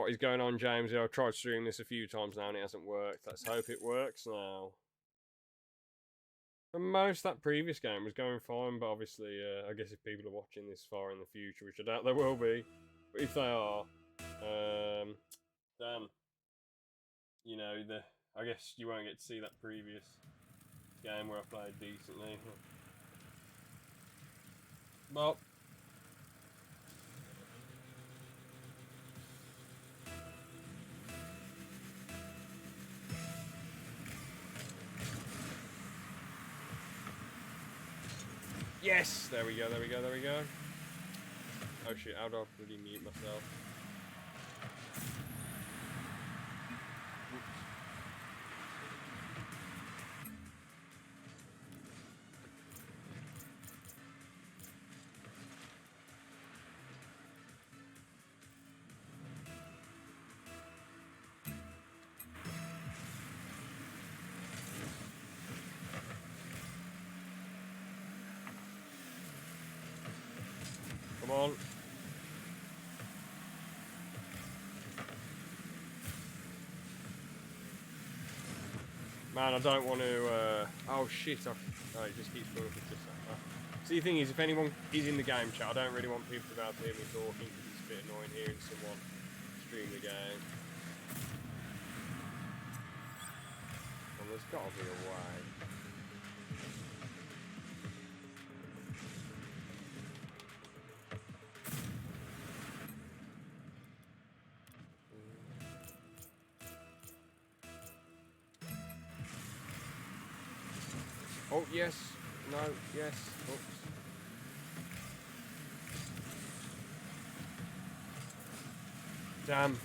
What is going on, James? I've tried streaming this a few times now and it hasn't worked. Let's hope it works now. For most, that previous game was going fine, but obviously, I guess if people are watching this far in the future, which I doubt there will be, but if they are, damn, you know, I guess you won't get to see that previous game where I played decently. Well, yes! There we go, there we go, there we go. Oh shit, how do I really mute myself? Come on. Man, I don't want to, oh shit, oh, it just keeps going up. See, the thing is, if anyone is in the game chat, I don't really want people to be able to hear me talking, because it's a bit annoying hearing someone stream the game. Well, there's got to be a way. Oh, yes. No, yes. Oops. Damn.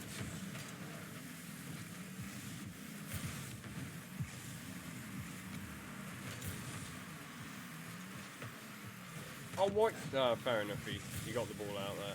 Oh, what? No, fair enough. He got the ball out there.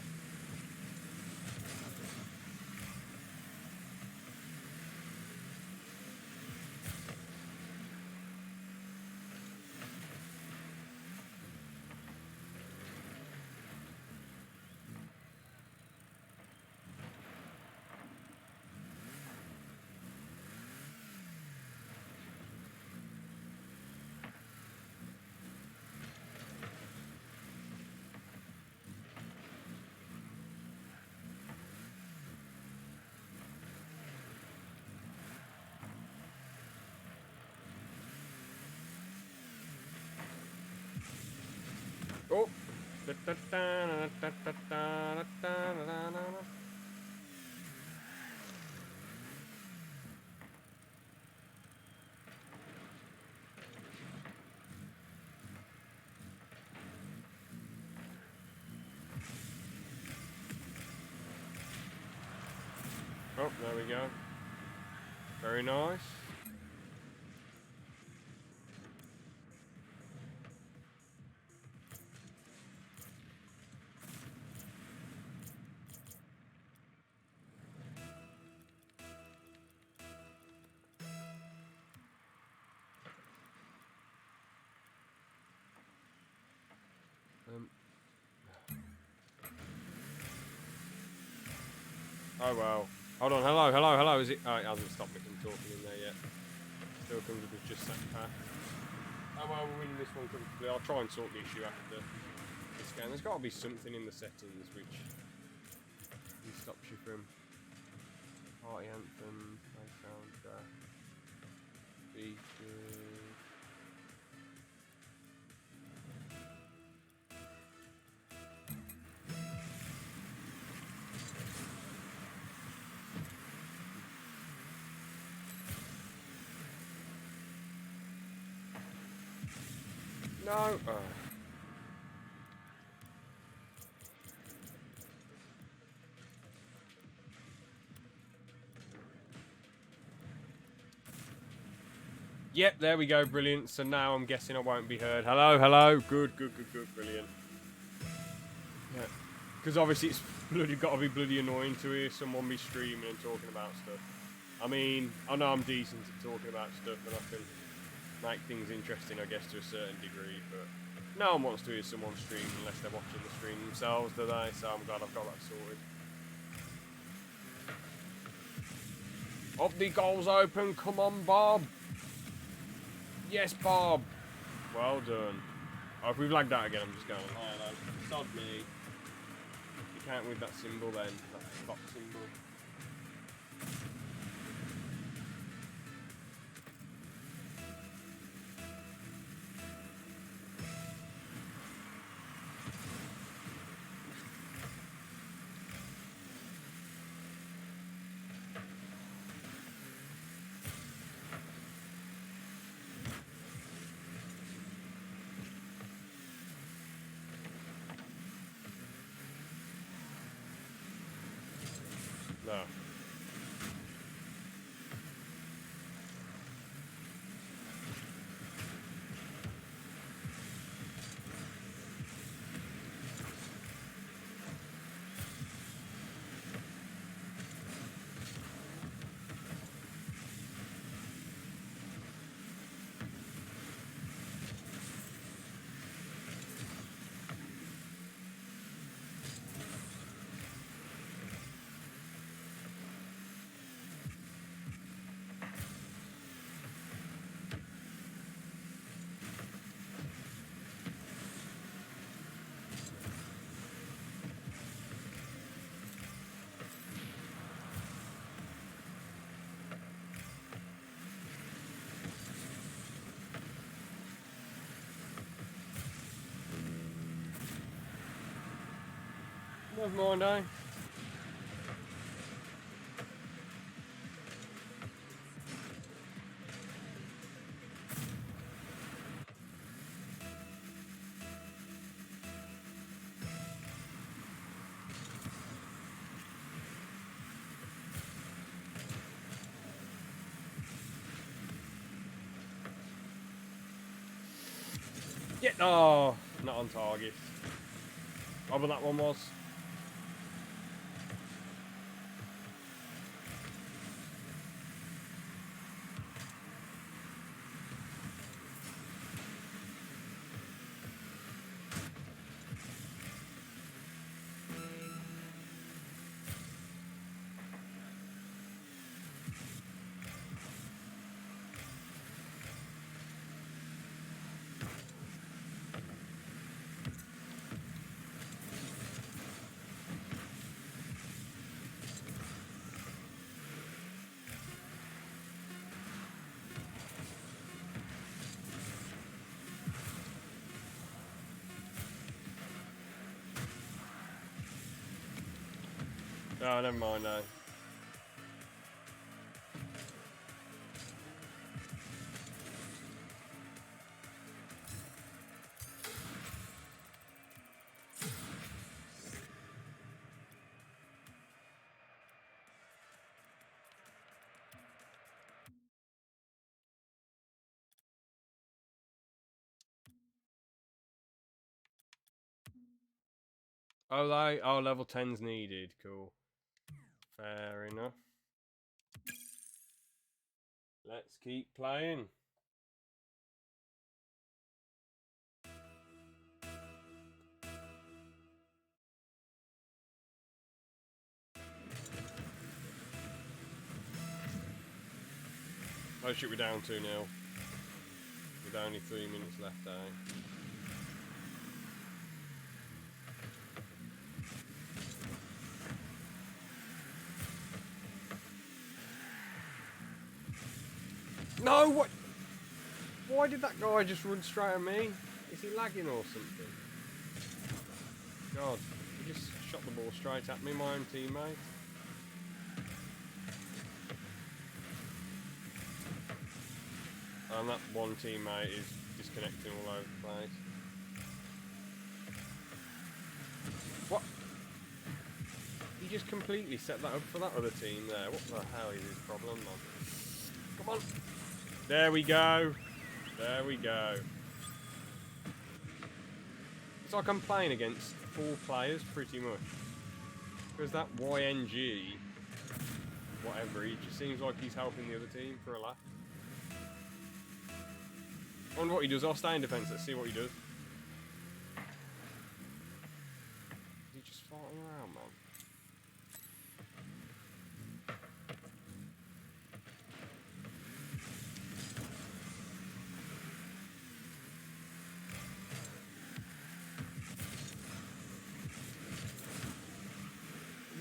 Oh. Oh, there we go. Very nice. Oh wow. Hold on, hello, hello, hello. Is it? Oh, it hasn't stopped me from talking in there yet. Still comes with just set path. Oh well, we're winning this one comfortably. I'll try and sort the issue after this game. There's got to be something in the settings which stops you from party anthem, play soundtrack, features. No. Oh. Yep, there we go, brilliant. So now I'm guessing I won't be heard. Hello, hello. Good, good, good, good, brilliant. Yeah. Because obviously it's bloody got to be bloody annoying to hear someone be streaming and talking about stuff. I mean, I know I'm decent at talking about stuff and I can make things interesting, I guess, to a certain degree, but no one wants to hear someone stream unless they're watching the stream themselves, do they? So I'm glad I've got that sorted. Up the goals open. Come on, Bob. Yes, Bob. Well done. Oh, if we've lagged out again, I'm just going. I know. Sod me. You can't with that symbol then. That stop symbol. No. Never mind, eh? Yeah, oh, not on target. Oh, but that one was. No, never mind, no. Oh, level 10's needed. Cool. Fair enough. Let's keep playing. Oh shit, we're down 2-0. With only 3 minutes left, eh? No, what? Why did that guy just run straight at me? Is he lagging or something? God, he just shot the ball straight at me, my own teammate. And that one teammate is disconnecting all over the place. What? He just completely set that up for that other team there. What the hell is his problem, man? Come on. There we go. There we go. It's like I'm playing against 4 players, pretty much. Because that YNG, whatever, he just seems like he's helping the other team for a laugh. I wonder what he does. I'll stay in defence. Let's see what he does. Is he just farting around, man?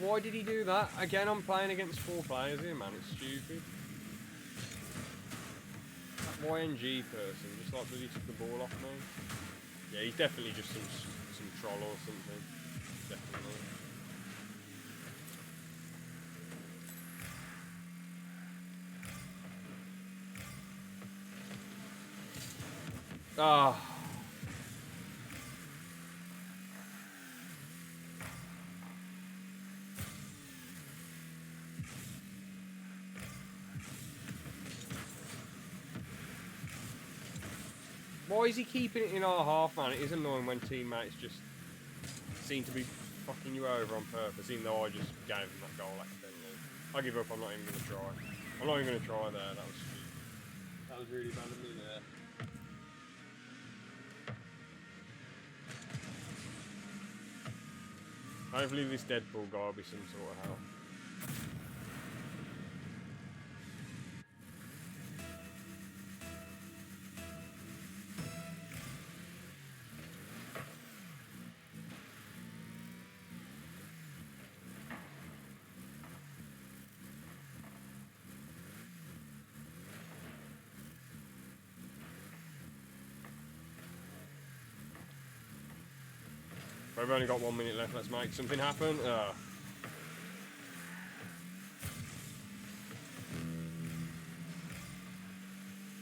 Why did he do that? Again, I'm playing against 4 players here, man. It's stupid. That YNG person just like really took the ball off me. Yeah, he's definitely just some troll or something. Definitely. Ah. Why is he keeping it in our half, man? It is annoying when teammates just seem to be fucking you over on purpose, even though I just gave him that goal accidentally. I give up, I'm not even going to try. I'm not even going to try there, that was stupid. That was really bad of me there. Hopefully this Deadpool guy will be some sort of help. We've only got 1 minute left, let's make something happen.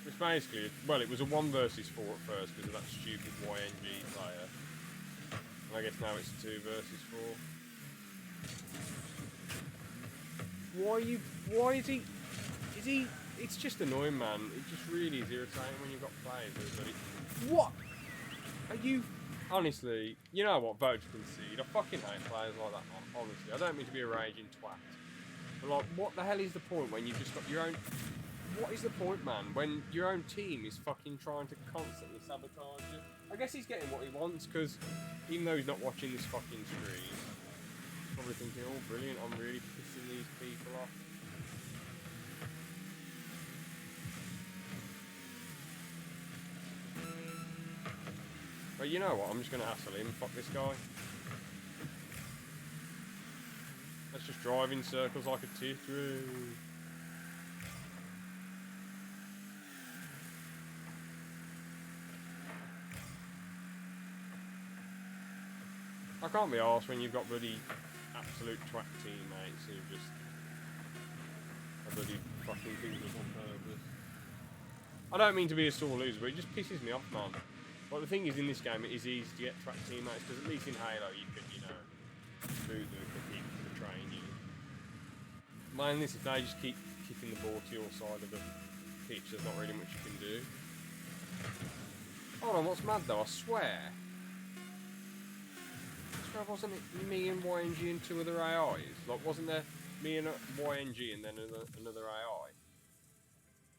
Which basically, well, it was a 1 versus 4 at first because of that stupid YNG player. And I guess now it's a 2 versus 4. Why is he, it's just annoying, man. It just really is irritating when you've got players, everybody. What? Are you... Honestly, you know what? Vote to concede. I fucking hate players like that, man. Honestly, I don't mean to be a raging twat. But like, what the hell is the point when you've just got your own... What is the point, man, when your own team is fucking trying to constantly sabotage you? I guess he's getting what he wants, because even though he's not watching this fucking stream, he's probably thinking, oh, brilliant, I'm really pissing these people off. But you know what, I'm just going to hassle him, fuck this guy. Let's just drive in circles like a T3. I can't be arsed when you've got bloody absolute twat teammates who just are bloody fucking things up on purpose. I don't mean to be a sore loser, but it just pisses me off, man. But the thing is, in this game, it is easy to get twat teammates, because at least in Halo you can, you know, boot them for people to train you. Man, this, if they just keep kicking the ball to your side of the pitch, there's not really much you can do. Hold on, what's mad though? I swear wasn't it me and YNG and 2 other AIs? Like, wasn't there me and YNG and then another AI?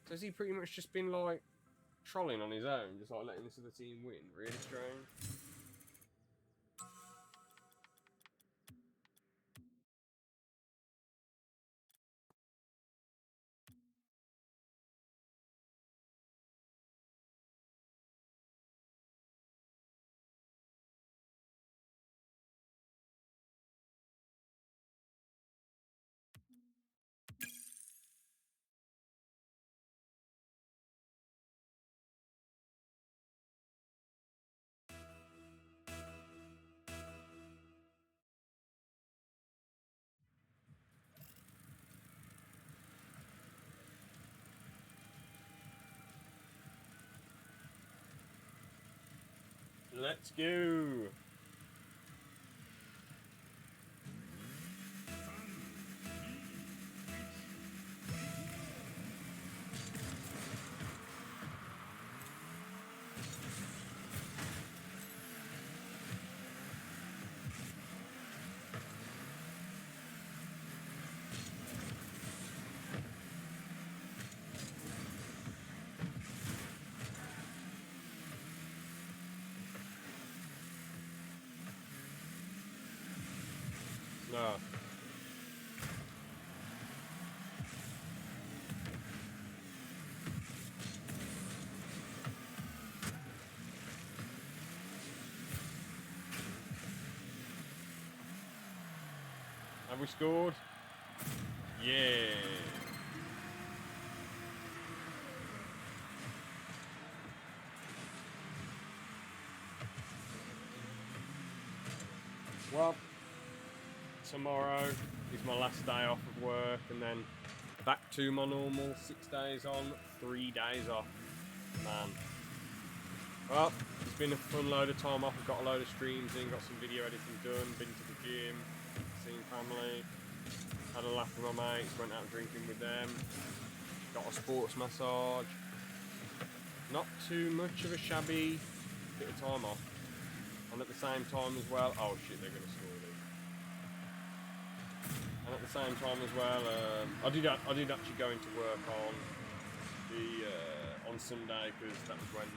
So has he pretty much just been like trolling on his own, just like letting this other team win? Really strange. Let's go. No. we scored? Yeah. Well, tomorrow is my last day off of work, and then back to my normal 6 days on, 3 days off. Man. Well, it's been a fun load of time off. I've got a load of streams in, got some video editing done, been to the gym, seen family, had a laugh with my mates, went out drinking with them, got a sports massage. Not too much of a shabby bit of time off. And at the same time as well, oh shit, they're going to score this. And at the same time as well, I did actually go into work on Sunday, because that was when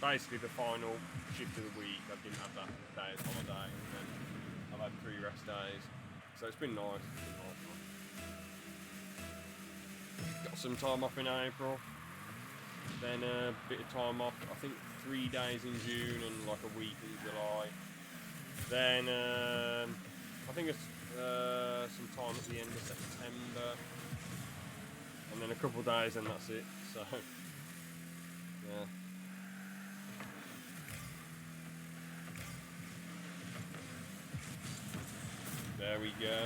basically the final shift of the week. I didn't have that day as holiday, and then I've had 3 rest days, so it's been nice. Got some time off in April, then a bit of time off, I think 3 days in June and like a week in July. Then I think it's some time at the end of September, and then a couple of days, and that's it. So yeah. There we go.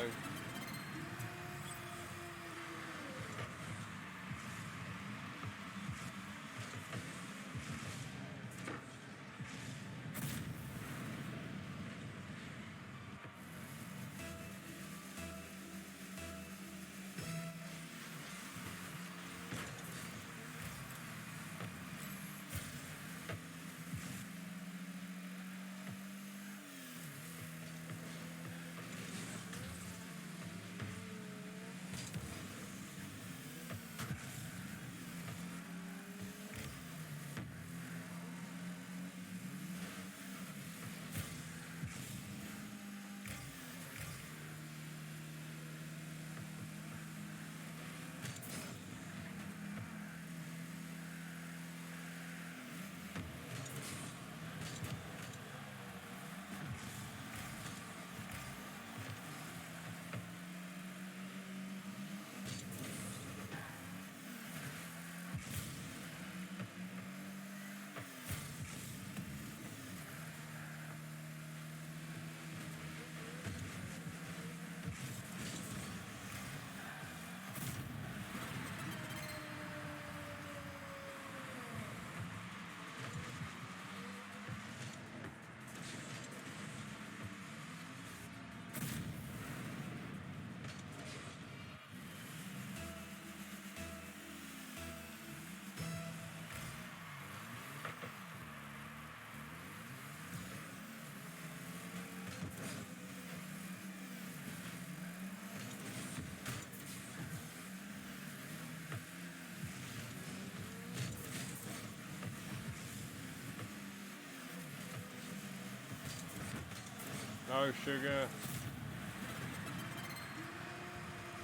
Oh, sugar.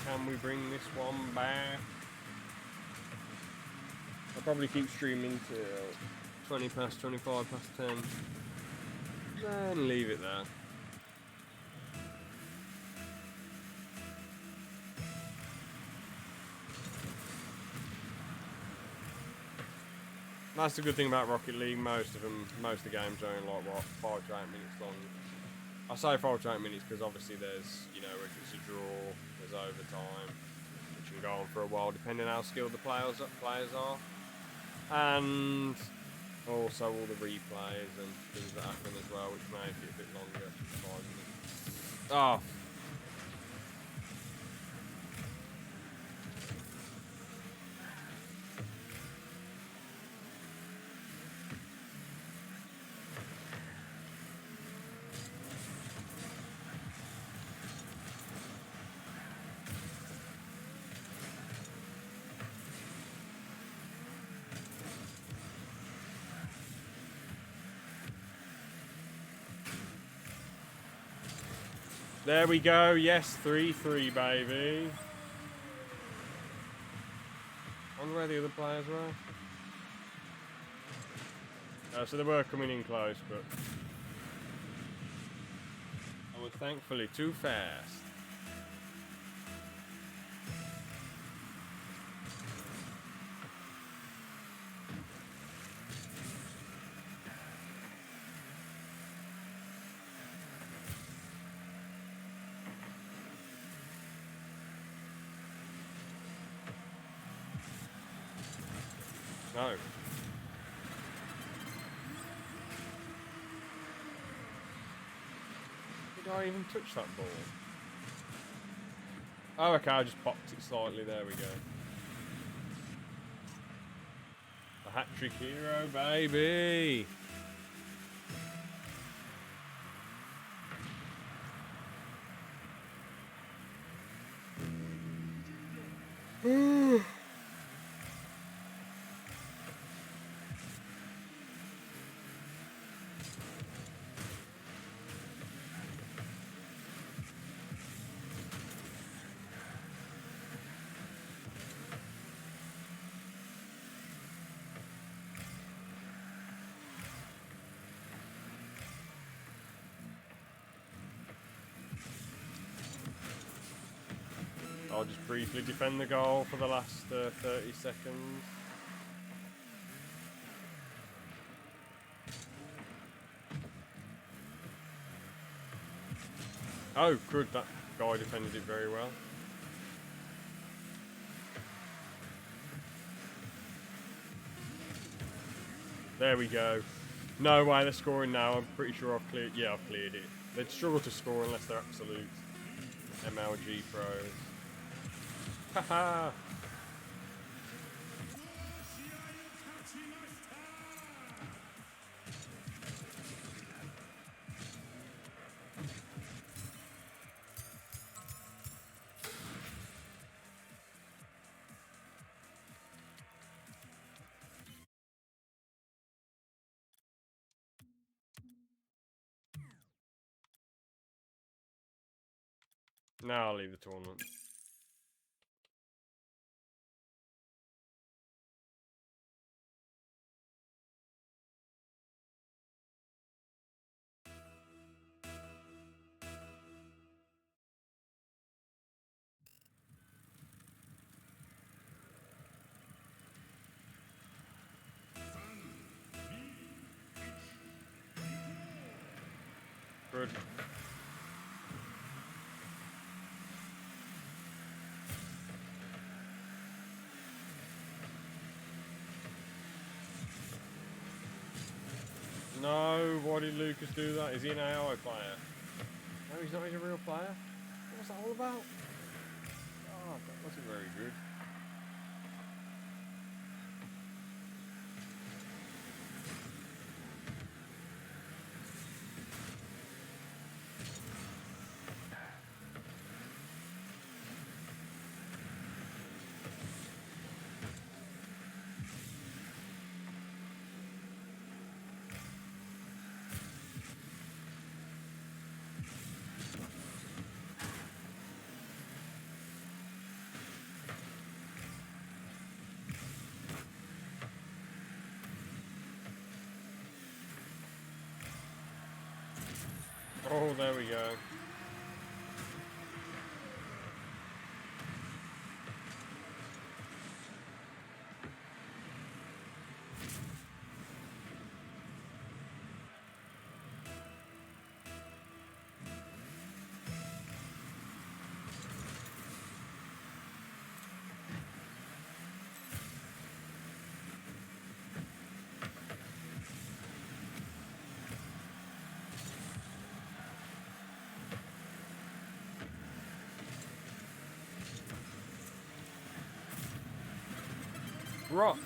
Can we bring this one back? I'll probably keep streaming till 20 past, 25 past 10. Then leave it there. That's the good thing about Rocket League. Most of the games are only like, what, 5 to 8 minutes long. I say 5 to 8 minutes because obviously there's, you know, if it's a draw, there's overtime, which can go on for a while depending on how skilled the players are. And also all the replays and things that happen as well, which make it a bit longer, 5 minutes. Oh. There we go, yes, 3-3, baby. I wonder where the other players were. So they were coming in close, but I was thankfully too fast. Oh. Did I even touch that ball? Oh, okay, I just popped it slightly. There we go. A hat-trick hero, baby! I'll just briefly defend the goal for the last 30 seconds. Oh, good, that guy defended it very well. There we go. No way they're scoring now. I'm pretty sure I've cleared. Yeah, I've cleared it. They'd struggle to score unless they're absolute MLG pros. Haha! Now I'll leave the tournament. Good. No, why did Lucas do that? Is he an AI player? No, he's not. He's a real player. What's that all about? Oh, that wasn't very good. Oh, there we go. Rock.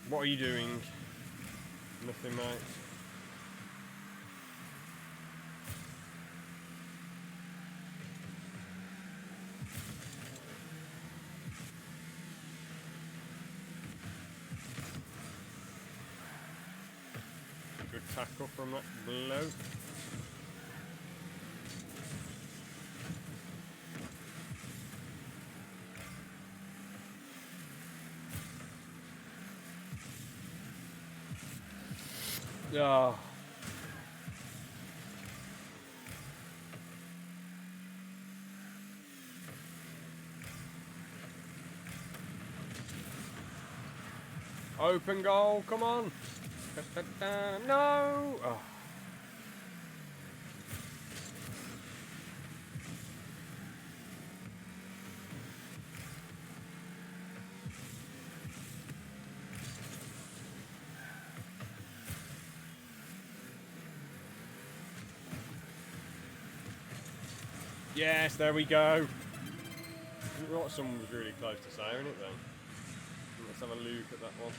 What are you doing? Nothing, mate. Good tackle from that bloke. Yeah. Open goal, come on. No. Oh. Yes, there we go. What, someone was really close to saving it then. Let's have a look at that one.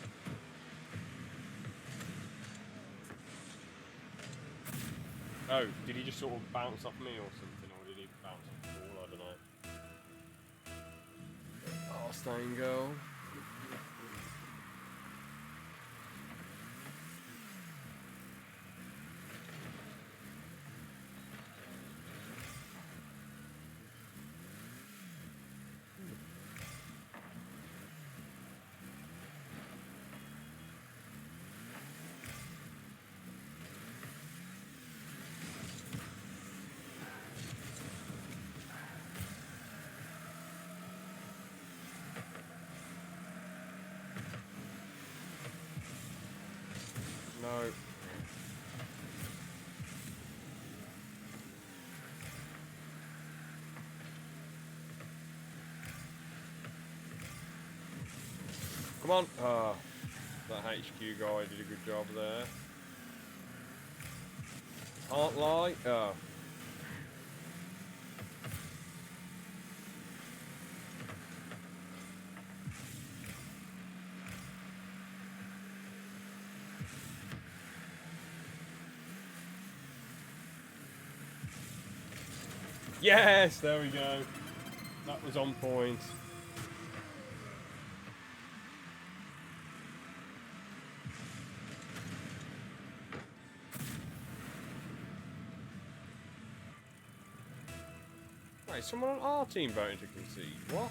Oh, did he just sort of bounce off me or something, or did he bounce off the ball? I don't know. Oh, staying goal. No. Come on. Ah, that HQ guy did a good job there. Can't lie. Oh. Yes, there we go. That was on point. Wait, someone on our team voting to concede. What?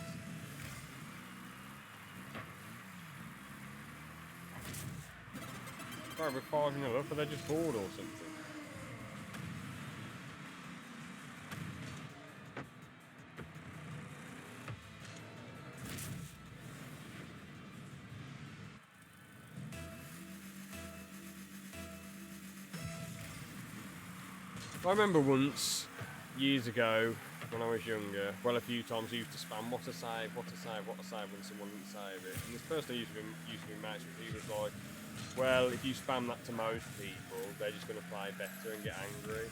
Right, we're 5-0 up, are they just bored or something? I remember once, years ago, when I was younger, well, a few times I used to spam, what a save, what a save, what a save, when someone didn't save it. And this person I used to be mates with, he was like, well, if you spam that to most people, they're just going to play better and get angry.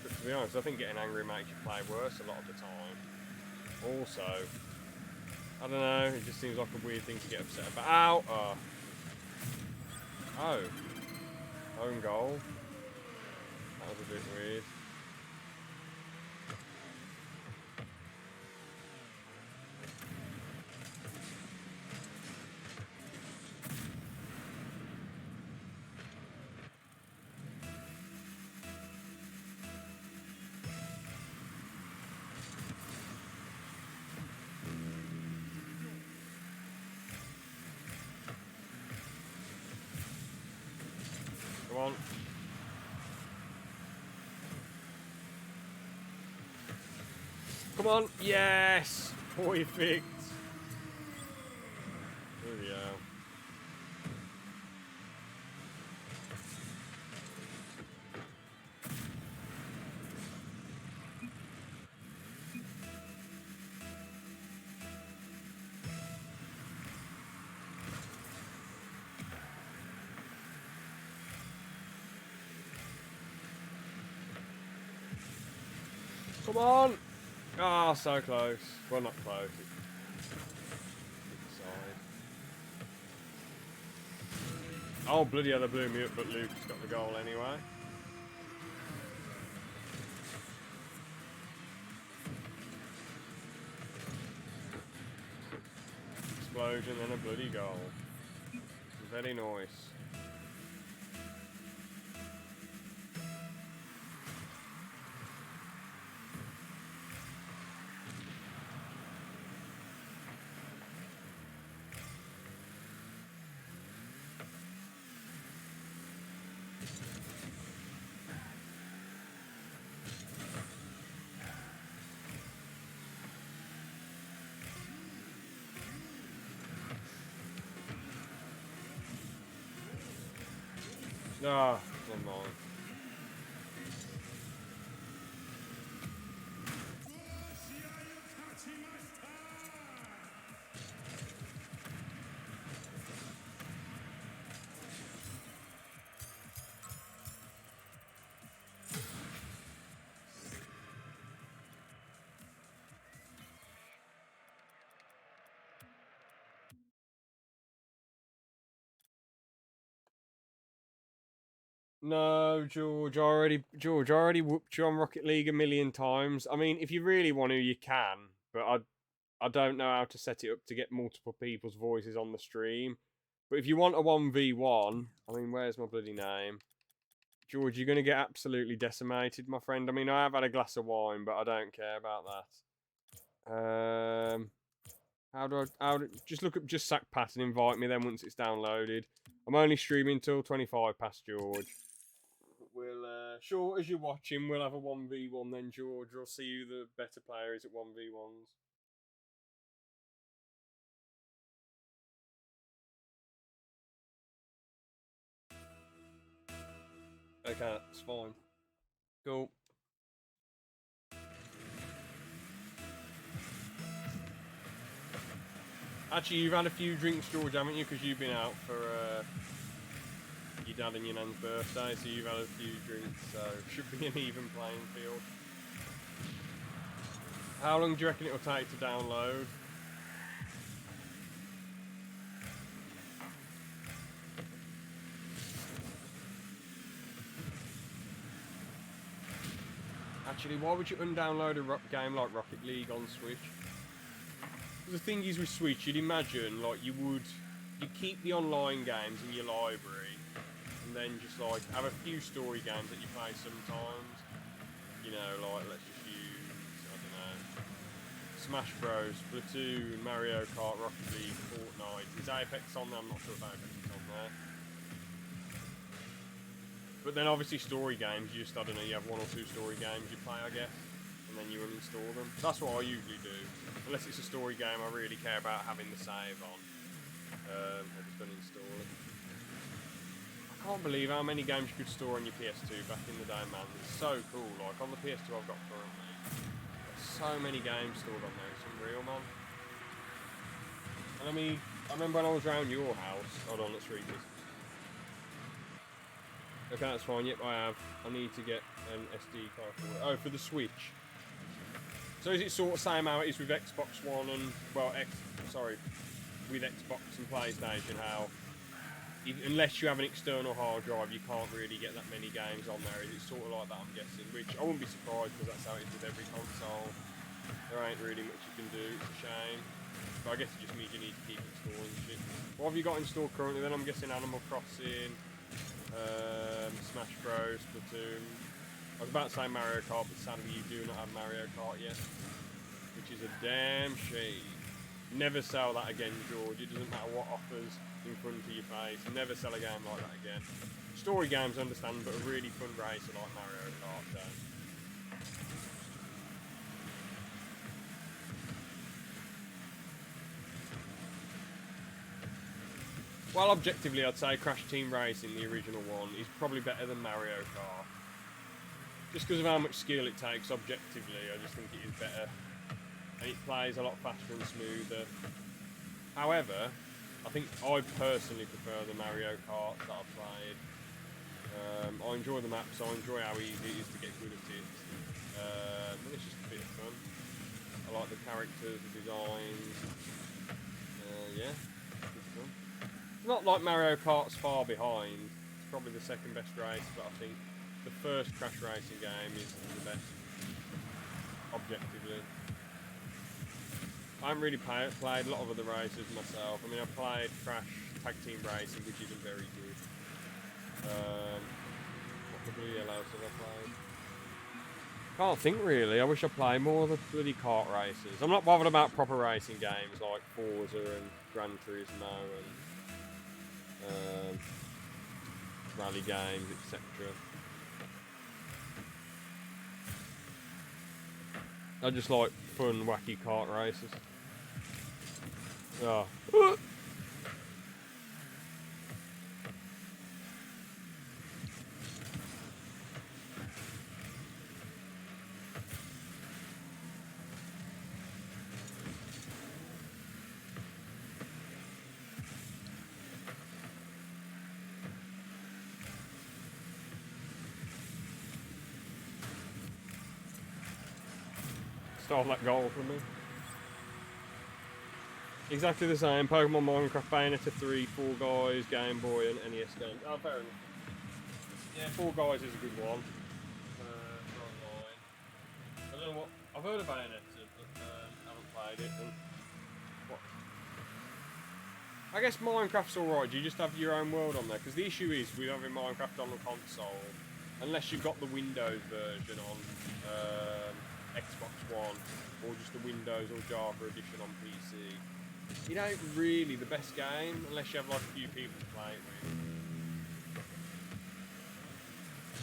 But to be honest, I think getting angry makes you play worse a lot of the time. Also, I don't know, it just seems like a weird thing to get upset about. Ow! Oh. Oh. Own goal. That was a bit weird. Come on. Come on. Yes! Perfect. There we go. Come on! Ah, oh, so close. Well, not close. Side. Oh, bloody hell, they blew me up, but Luke's got the goal anyway. Explosion and a bloody goal. Very nice. Ah, never mind. No, George, I already whooped you on Rocket League a million times. I mean, if you really want to, you can, but I don't know how to set it up to get multiple people's voices on the stream. But if you want a 1v1, I mean, where's my bloody name? George, you're going to get absolutely decimated, my friend. I mean, I have had a glass of wine, but I don't care about that. Just look up Just Sack Pat and invite me then once it's downloaded. I'm only streaming till 25 past, George. We'll, sure, as you're watching, we'll have a 1v1 then, George. We'll see who the better player is at 1v1s. Okay, that's fine. Cool. Actually, you've had a few drinks, George, haven't you? Because you've been out for your dad and your nan's birthday, so you've had a few drinks, so should be an even playing field. How long do you reckon it'll take to download? Actually, why would you undownload a game like Rocket League on Switch? The thing is with Switch, you'd imagine like you keep the online games in your library, and then just like have a few story games that you play sometimes. You know, like let's just use I don't know, Smash Bros, Splatoon, Mario Kart, Rocket League, Fortnite. Is Apex on there? I'm not sure if Apex is on there. But then obviously story games, you just I don't know, you have one or two story games you play, I guess, and then you uninstall them. That's what I usually do. Unless it's a story game I really care about having the save on. I just uninstall it. I can't believe how many games you could store on your PS2 back in the day, man. It's so cool. Like on the PS2 I've got currently, there's so many games stored on there. It's unreal, man. And I mean, I remember when I was around your house. Hold on, let's read this. Okay, that's fine. Yep, I have. I need to get an SD card for it. Oh, for the Switch. So is it sort of same how it is with Xbox One and with Xbox and PlayStation? How unless you have an external hard drive, you can't really get that many games on there. Is it sort of like that? I'm guessing. Which I wouldn't be surprised because that's how it is with every console. There ain't really much you can do. It's a shame. But I guess it just means you need to keep installing shit. What have you got installed currently? Then I'm guessing Animal Crossing. Smash Bros, Splatoon. I was about to say Mario Kart, but sadly you do not have Mario Kart yet, which is a damn shame. Never sell that again, George. It doesn't matter what offers in front of your face. Never sell a game like that again. Story games, I understand, but a really fun racer like Mario Kart, don't. Well, objectively, I'd say Crash Team Racing, the original one, is probably better than Mario Kart. Just because of how much skill it takes, objectively, I just think it is better. And it plays a lot faster and smoother. However, I think I personally prefer the Mario Kart that I've played. I enjoy the maps, I enjoy how easy it is to get good at it. And it's just a bit of fun. I like the characters, the designs. Yeah, good fun. Not like Mario Kart's far behind. It's probably the second best race, but I think the first Crash Racing game is the best, objectively. I haven't really played a lot of other races myself. I mean, I played Crash Tag Team Racing, which isn't very good. What else have I played? Can't think really. I wish I played more of the bloody kart races. I'm not bothered about proper racing games like Forza and Gran Turismo and rally games, etc. I just like fun, wacky kart races. Oh. stole that goal from me. Exactly the same. Pokemon, Minecraft, Bayonetta 3, Fall Guys, Game Boy, and NES games. Oh, fair enough. Yeah, Fall Guys is a good one. For online. I don't know what. I've heard of Bayonetta, but haven't played it. And what? I guess Minecraft's alright. Do you just have your own world on there? Because the issue is with having Minecraft on the console, unless you've got the Windows version on Xbox One, or just the Windows or Java edition on PC, it ain't really the best game unless you have like a few people to play it with.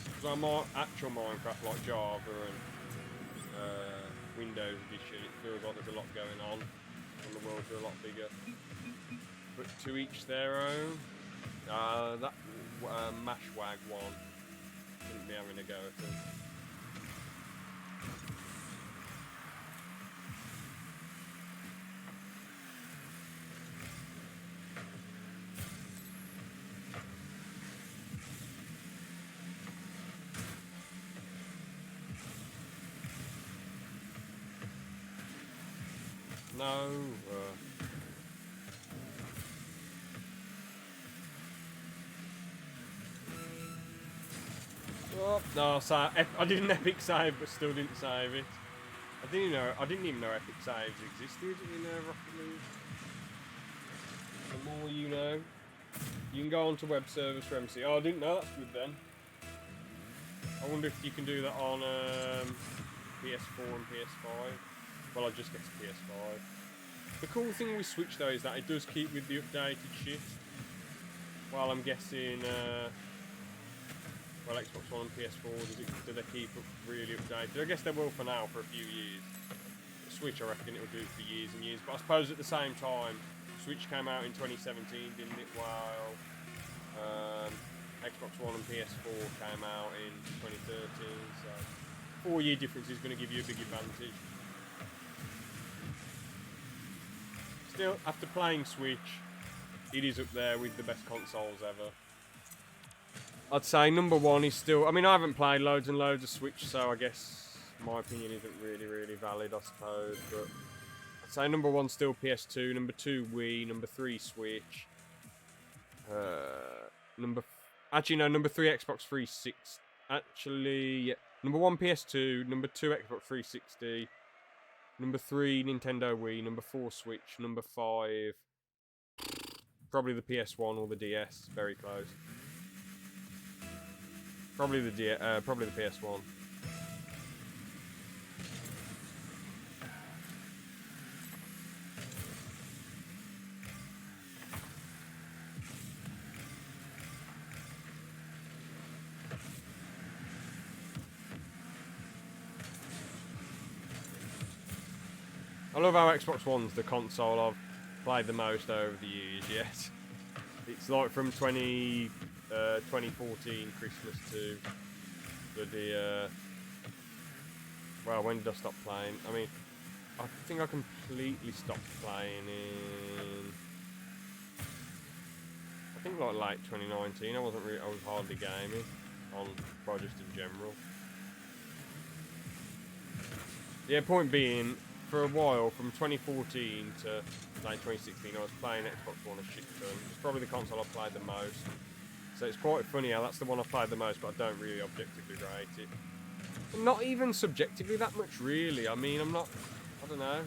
Because on my actual Minecraft, like Java and Windows edition, it feels like there's a lot going on, and the worlds are a lot bigger. But to each their own. That Mashwag one shouldn't be having a go at them. No. Oh, no, I did an epic save, but still didn't save it. I didn't even know epic saves existed in Rocket League. The more you know. You can go onto web servers for MC. Oh, I didn't know. That's good then. I wonder if you can do that on PS4 and PS5. Well, I just get to PS5. The cool thing with Switch though is that it does keep with the updated shit. While I'm guessing, well, Xbox One and PS4, do they keep up really updated? I guess they will for now, for a few years. The Switch, I reckon it'll do for years and years. But I suppose at the same time, Switch came out in 2017, didn't it? While Xbox One and PS4 came out in 2013. So 4-year difference is going to give you a big advantage. Still, after playing Switch, it is up there with the best consoles ever. I'd say number one is still... I mean, I haven't played loads and loads of Switch, so I guess my opinion isn't really valid, I suppose. But I'd say number one still PS2, number two Wii, number three Switch. Number three Xbox 360. Actually, yeah. Number one PS2, number two Xbox 360. Number three Nintendo Wii, number four Switch, number five probably the PS1 or the DS, very close. Probably the PS1. I love how Xbox One's the console I've played the most over the years, yet. It's like from 2014 Christmas to the well, when did I stop playing? I mean, I think I completely stopped playing in, I think like late 2019. I was hardly gaming on, well, just in general. Yeah, point being, for a while, from 2014 to late 2016, I was playing Xbox One a shit ton. It's probably the console I've played the most. So it's quite funny how that's the one I've played the most, but I don't really objectively rate it. Not even subjectively that much, really. I mean, I don't know.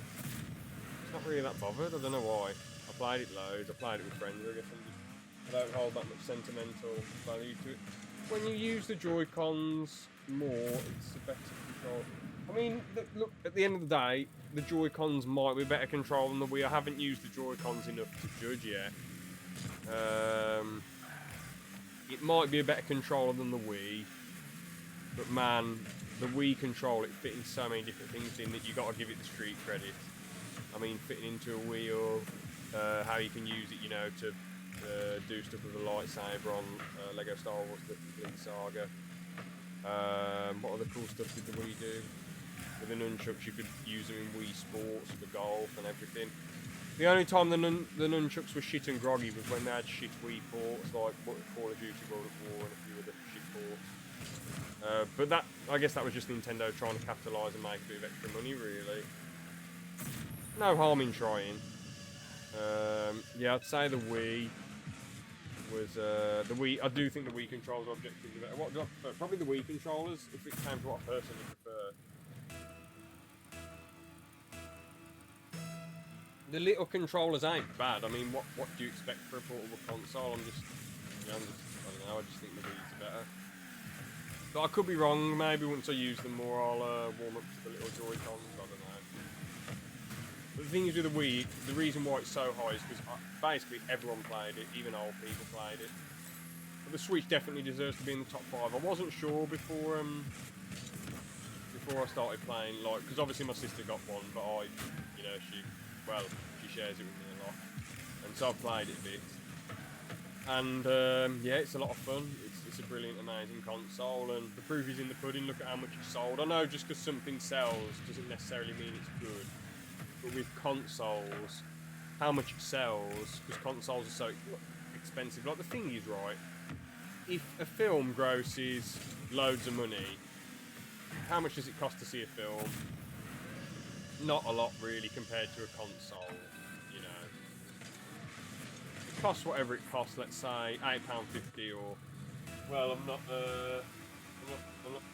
It's not really that bothered. I don't know why. I played it loads. I played it with friends. I guess I don't hold that much sentimental value to it. When you use the Joy-Cons more, it's a better control. I mean, look, at the end of the day, the Joy-Cons might be better control than the Wii. I haven't used the Joy-Cons enough to judge yet. It might be a better controller than the Wii, but man, the Wii control, it fit in so many different things in that you got to give it the street credit. I mean, fitting into a wheel, how you can use it, you know, to do stuff with a lightsaber on Lego Star Wars, the Complete Saga. What other cool stuff did the Wii do? With the nunchucks, you could use them in Wii Sports for golf and everything. The only time the nunchucks were shit and groggy was when they had shit Wii ports, like Call of Duty World at War and a few other shit ports. But that, I guess that was just Nintendo trying to capitalise and make a bit of extra money, really. No harm in trying. Yeah, I'd say the Wii was the Wii. I do think the Wii controls are objectively better. What do I prefer? Probably the Wii controllers, if it came to what I personally prefer. The little controllers ain't bad. I mean, what do you expect for a portable console? I don't know. I just think the Wii's better. But I could be wrong. Maybe once I use them more, I'll warm up to the little Joy-Cons. I don't know. But the thing is with the Wii, the reason why it's so high is because basically everyone played it, even old people played it. But the Switch definitely deserves to be in the top 5. I wasn't sure before I started playing, like, because obviously my sister got one, but she shares it with me a lot, and so I've played it a bit. And yeah, it's a lot of fun. It's a brilliant, amazing console, and the proof is in the pudding. Look at how much it's sold. I know just because something sells doesn't necessarily mean it's good. But with consoles, how much it sells, because consoles are so expensive. Like, the thing is, right, if a film grosses loads of money, how much does it cost to see a film? Not a lot, really, compared to a console, you know. It costs whatever it costs, let's say £8.50 or... Well, I'm not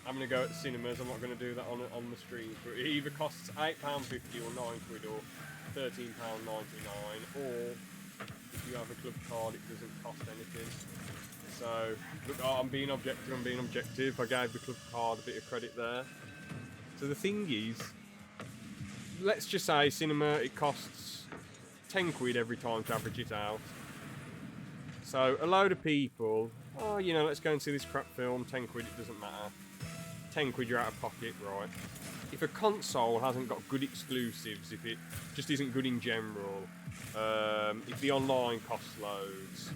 having to go at cinemas. I'm not going to do that on the stream. But it either costs £8.50 or £9 or £13.99, or if you have a club card, it doesn't cost anything. So, look, I'm being objective. I gave the club card a bit of credit there. So the thing is, let's just say cinema, it costs £10 every time to average it out. So a load of people, oh, you know, let's go and see this crap film, £10, it doesn't matter. £10 you're out of pocket, right? If a console hasn't got good exclusives, if it just isn't good in general, if the online costs loads,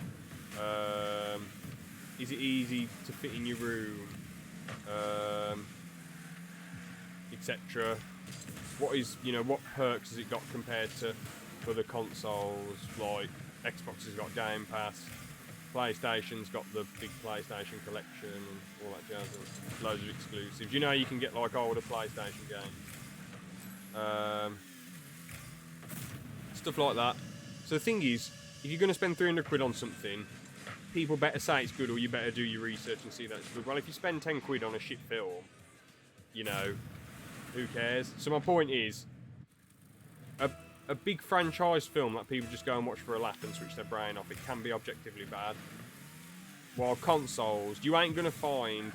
is it easy to fit in your room, etc. What perks has it got compared to other consoles? Like Xbox has got Game Pass, PlayStation's got the big PlayStation collection and all that jazz, and loads of exclusives. You know, you can get like older PlayStation games, stuff like that. So the thing is, if you're going to spend £300 on something, people better say it's good, or you better do your research and see that it's good. Well, if you spend £10 on a shit film, you know, who cares? So my point is, a big franchise film that people just go and watch for a laugh and switch their brain off, it can be objectively bad. While consoles, you ain't going to find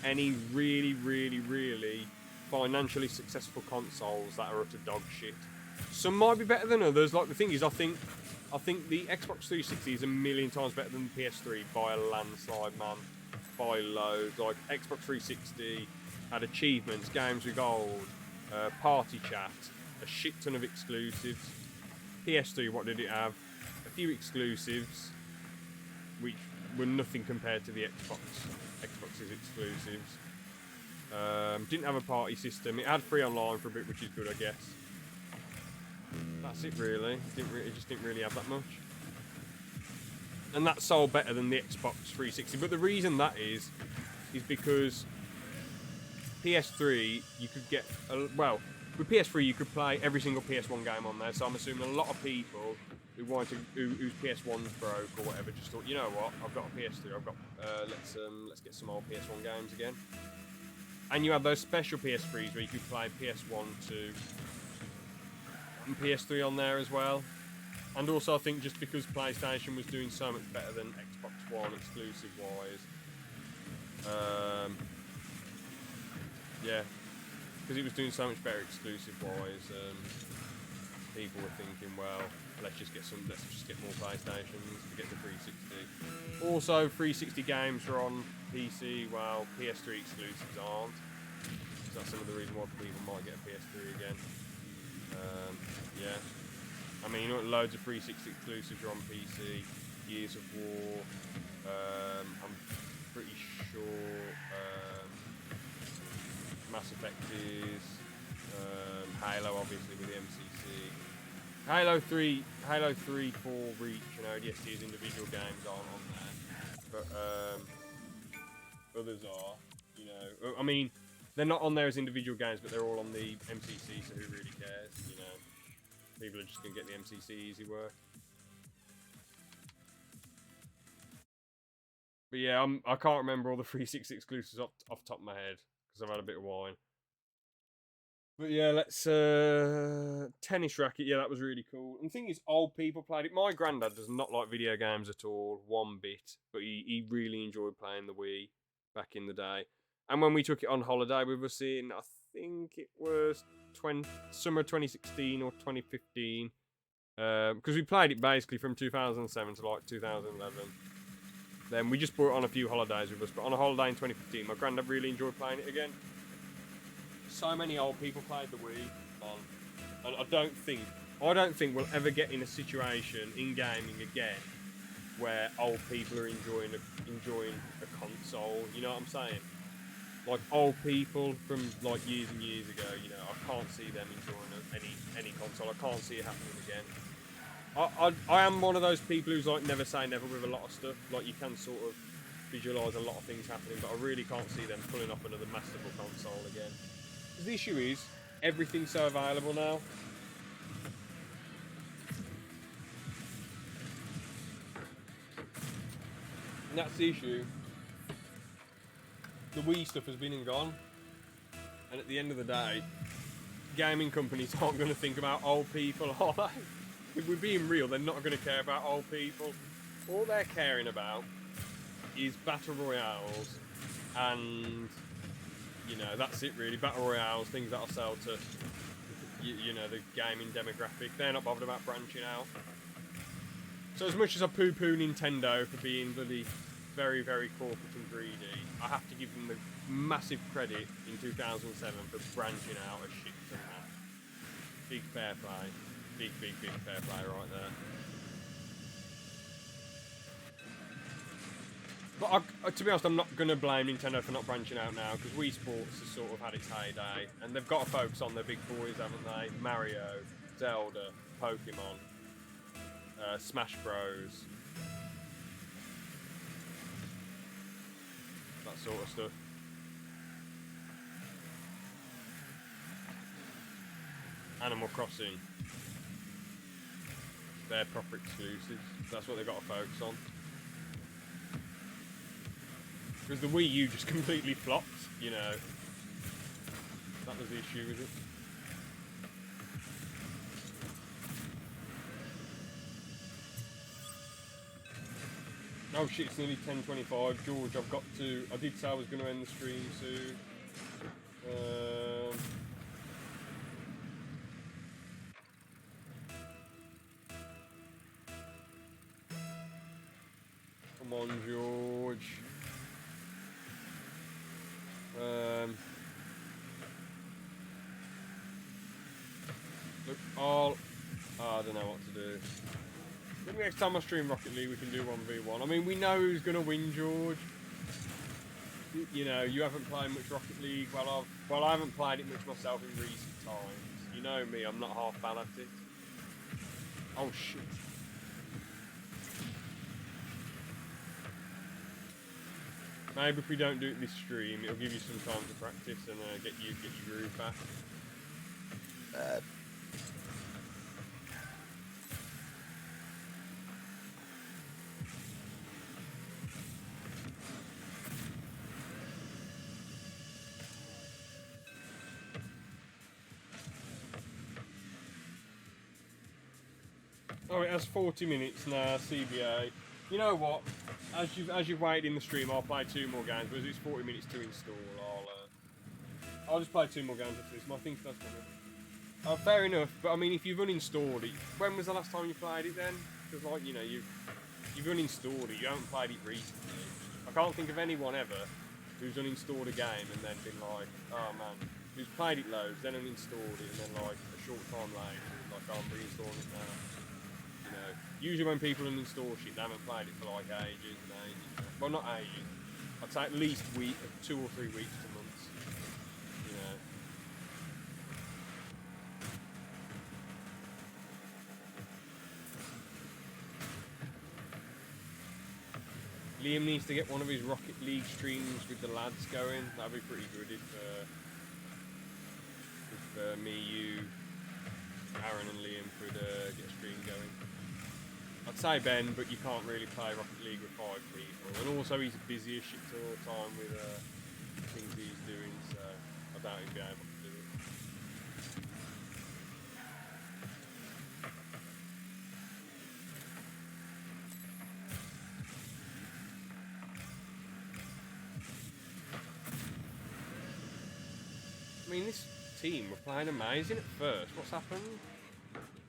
any really, really, really financially successful consoles that are utter dog shit. Some might be better than others. Like, the thing is, I think the Xbox 360 is a million times better than the PS3 by a landslide, man. By loads. Like, Xbox 360 had achievements, games with gold, party chat, a shit ton of exclusives. PS3, what did it have? A few exclusives, which were nothing compared to the Xbox's exclusives. Didn't have a party system. It had free online for a bit, which is good, I guess. That's it, really. It just didn't really have that much. And that sold better than the Xbox 360. But the reason that is because PS3, you could get... with PS3, you could play every single PS1 game on there. So I'm assuming a lot of people whose PS1's broke or whatever just thought, you know what, I've got a PS3. Let's get some old PS1 games again. And you have those special PS3s where you could play PS1, 2, and PS3 on there as well. And also, I think just because PlayStation was doing so much better than Xbox One exclusive-wise, yeah, because it was doing so much better exclusive-wise, people were thinking, well, let's just get more PlayStations to get the 360. Also, 360 games are on PC, while PS3 exclusives aren't. So that's some of the reason why people might get a PS3 again. Yeah. I mean, loads of 360 exclusives are on PC. Gears of War. I'm pretty sure Mass Effect is. Halo, obviously, with the MCC. Halo 3, 4, Reach, and ODST's individual games aren't on there. But others are. You know, I mean, they're not on there as individual games, but they're all on the MCC, so who really cares? You know, people are just gonna get the MCC easy work. But yeah, I can't remember all the 360 exclusives off the top of my head because I've had a bit of wine. But yeah, let's tennis racket. Yeah, that was really cool. And the thing is, old people played it. My granddad does not like video games at all, one bit. But he really enjoyed playing the Wii back in the day. And when we took it on holiday, we were seeing, I think it was summer 2016 or 2015, because we played it basically from 2007 to like 2011. Then we just brought it on a few holidays with us. But on a holiday in 2015, my granddad really enjoyed playing it again. So many old people played the Wii, and I don't think we'll ever get in a situation in gaming again where old people are enjoying a console. You know what I'm saying? Like old people from like years and years ago. You know, I can't see them enjoying any console. I can't see it happening again. I am one of those people who's like never say never with a lot of stuff. Like you can sort of visualise a lot of things happening, but I really can't see them pulling off another masterful console again. Because the issue is, everything's so available now. And that's the issue. The Wii stuff has been and gone. And at the end of the day, gaming companies aren't going to think about old people, are they? If we're being real, they're not going to care about old people. All they're caring about is battle royales and, you know, that's it really. Battle royales, things that'll sell to, you know, the gaming demographic. They're not bothered about branching out. So as much as I poo-poo Nintendo for being bloody very, very corporate and greedy, I have to give them the massive credit in 2007 for branching out a shit ton of that. Big fair play. Big fair play right there. But to be honest, I'm not going to blame Nintendo for not branching out now, because Wii Sports has sort of had its heyday, and they've got to focus on their big boys, haven't they? Mario, Zelda, Pokemon, Smash Bros. That sort of stuff. Animal Crossing. They're proper exclusives. That's what they've got to focus on. Because the Wii U just completely flopped, you know. That was the issue with it. Oh shit, it's nearly 10:25. George, I did say I was going to end the stream soon. Come on, George. Look, I don't know what to do. Maybe next time I stream Rocket League we can do 1v1. I mean, we know who's going to win, George. You know, you haven't played much Rocket League. Well, I haven't played it much myself in recent times. You know me, I'm not half bad at it. Oh shit. Maybe if we don't do it this stream, it'll give you some time to practice and get your groove back. Oh, it has 40 minutes now, CBA. You know what? As you've waited in the stream, I'll play 2 more games. Because it's 40 minutes to install, I'll just play 2 more games after this. I think that's gonna. Fair enough. But I mean, if you've uninstalled it, when was the last time you played it then? Because like you know, you've uninstalled it. You haven't played it recently. I can't think of anyone ever who's uninstalled a game and then been like, oh man, who's played it loads, then uninstalled it, and then like a short time later, like I'm reinstalling it now. You know, usually when people uninstall shit, they haven't played it for like ages and ages. Well, not ages. I'd say at least 2 or 3 weeks to months. You know. Liam needs to get one of his Rocket League streams with the lads going. That'd be pretty good if me, you, Aaron and Liam could get a stream going. I'd say Ben, but you can't really play Rocket League with 5 people. And also he's busy as shit all the time with things he's doing, so I doubt he'd be able to do it. I mean, this team were playing amazing at first. What's happened?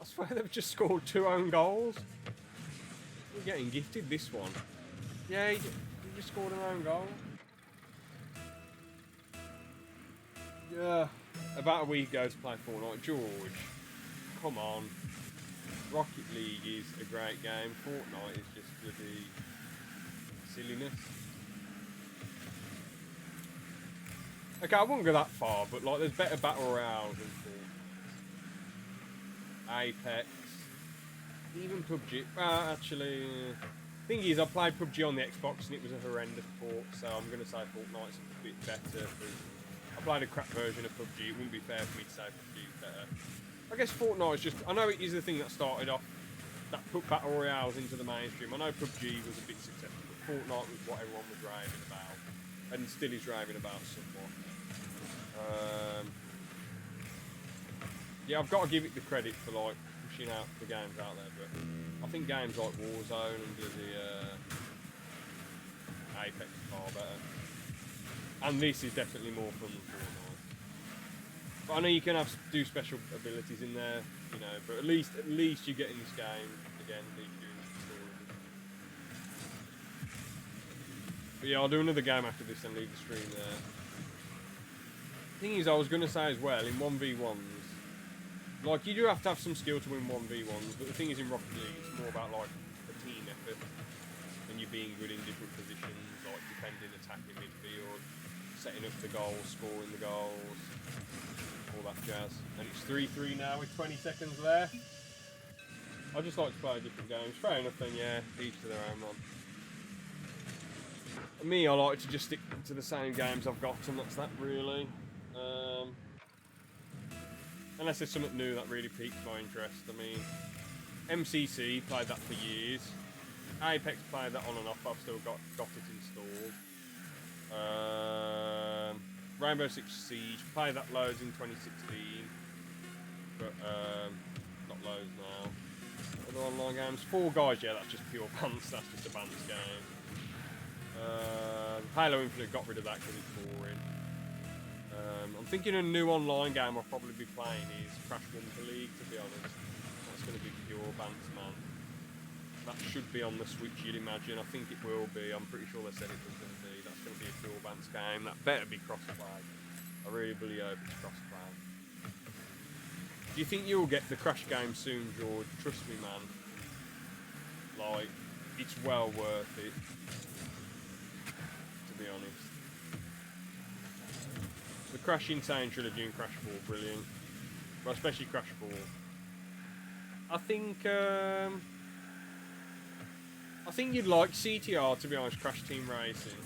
I swear they've just scored 2 own goals. We're getting gifted this one. Yeah, he just scored an own goal. Yeah, about a week ago to play Fortnite. George, come on. Rocket League is a great game. Fortnite is just bloody silliness. Okay, I wouldn't go that far, but like, there's better battle royales than Fortnite. Apex, even PUBG. Well, actually, thing is, I played PUBG on the Xbox and it was a horrendous port, so I'm going to say Fortnite's a bit better. I played a crap version of PUBG. It wouldn't be fair for me to say PUBG is better. I guess Fortnite's just. I know it is the thing that started off, that put battle royales into the mainstream. I know PUBG was a bit successful, but Fortnite was what everyone was raving about, and still is raving about somewhat. Yeah, I've got to give it the credit for like pushing out the games out there, but I think games like Warzone and the Apex are far better. And this is definitely more fun than Fortnite. But I know you can do special abilities in there, you know. But at least you get in this game again. But yeah, I'll do another game after this and leave the stream there. Thing is, I was going to say as well, in 1v1s, like, you do have to have some skill to win 1v1s, but the thing is, in Rocket League, it's more about, like, a team effort, and you being good in different positions, like defending, attacking, midfield, setting up the goals, scoring the goals, all that jazz. And it's 3-3 now with 20 seconds left. I just like to play different games. Fair enough then, yeah, each to their own, man. Me, I like to just stick to the same games I've got, and that's that, really. Unless there's something new that really piques my interest. I mean, MCC, played that for years. Apex, played that on and off, I've still got it installed. Rainbow Six Siege, played that loads in 2016. But, not loads now. Other online games, Fall Guys, yeah, that's just pure bants, that's just a bants game. Halo Infinite, got rid of that because it's boring. I'm thinking a new online game I'll probably be playing is Crash Winter League, to be honest. That's going to be pure bants, man. That should be on the Switch, you'd imagine. I think it will be. I'm pretty sure they said it was going to be. That's going to be a pure bants game. That better be cross-play. I really believe hope it's cross-play. Do you think you'll get the Crash game soon, George? Trust me, man. Like, it's well worth it, to be honest. The Crash Insane trilogy and Crash 4, brilliant. Well, especially Crash 4. I think you'd like CTR, to be honest, Crash Team Racing.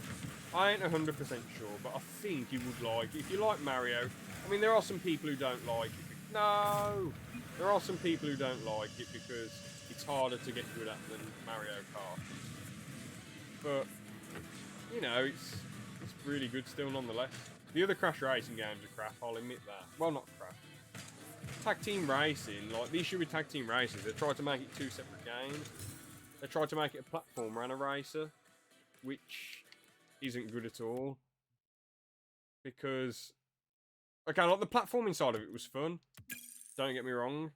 I ain't 100% sure, but I think you would like it. If you like Mario, I mean, there are some people who don't like it. No! There are some people who don't like it because it's harder to get good at than Mario Kart. But, you know, it's really good still nonetheless. The other Crash Racing games are crap, I'll admit that. Well, not crap. Tag Team Racing, like, the issue with Tag Team Racing is they tried to make it 2 separate games. They tried to make it a platformer and a racer, which isn't good at all. Because, okay, like, the platforming side of it was fun, don't get me wrong.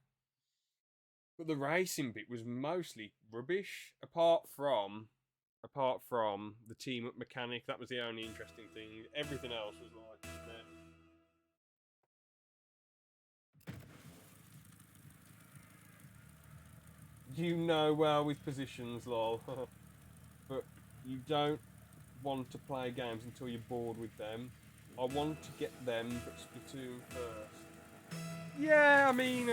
But the racing bit was mostly rubbish, apart from the team-up mechanic. That was the only interesting thing. Everything else was like, you know well with positions, lol. But you don't want to play games until you're bored with them. I want to get them, but Splatoon first. Yeah, I mean,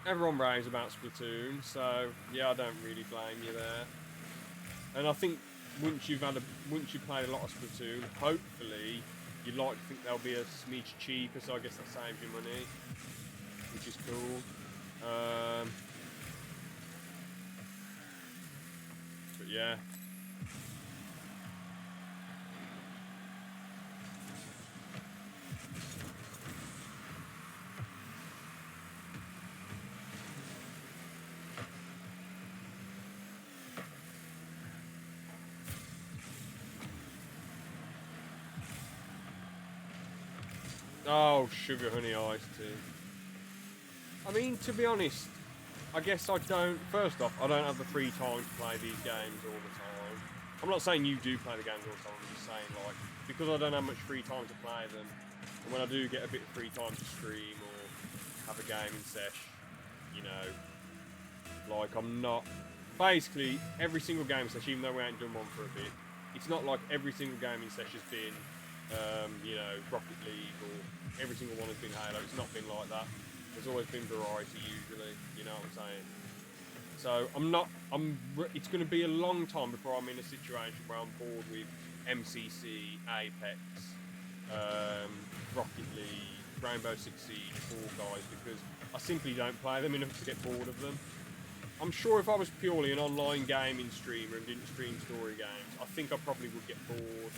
everyone raves about Splatoon, so yeah, I don't really blame you there. And I think once you've played a lot of Splatoon, hopefully you'd like to think they'll be a smidge cheaper, so I guess that saves you money, which is cool. But yeah. Oh, sugar honey iced tea. I mean, to be honest, I guess I don't. First off, I don't have the free time to play these games all the time. I'm not saying you do play the games all the time. I'm just saying, like, because I don't have much free time to play them, and when I do get a bit of free time to stream or have a gaming sesh, you know, like I'm not. Basically, every single gaming sesh, even though we ain't done one for a bit, it's not like every single gaming sesh has been, you know, Rocket League or every single one has been Halo. It's not been like that. There's always been variety usually, you know what I'm saying? So it's going to be a long time before I'm in a situation where I'm bored with MCC, Apex, Rocket League, Rainbow Six Siege, Fall Guys, because I simply don't play them enough to get bored of them. I'm sure if I was purely an online gaming streamer and didn't stream story games, I think I probably would get bored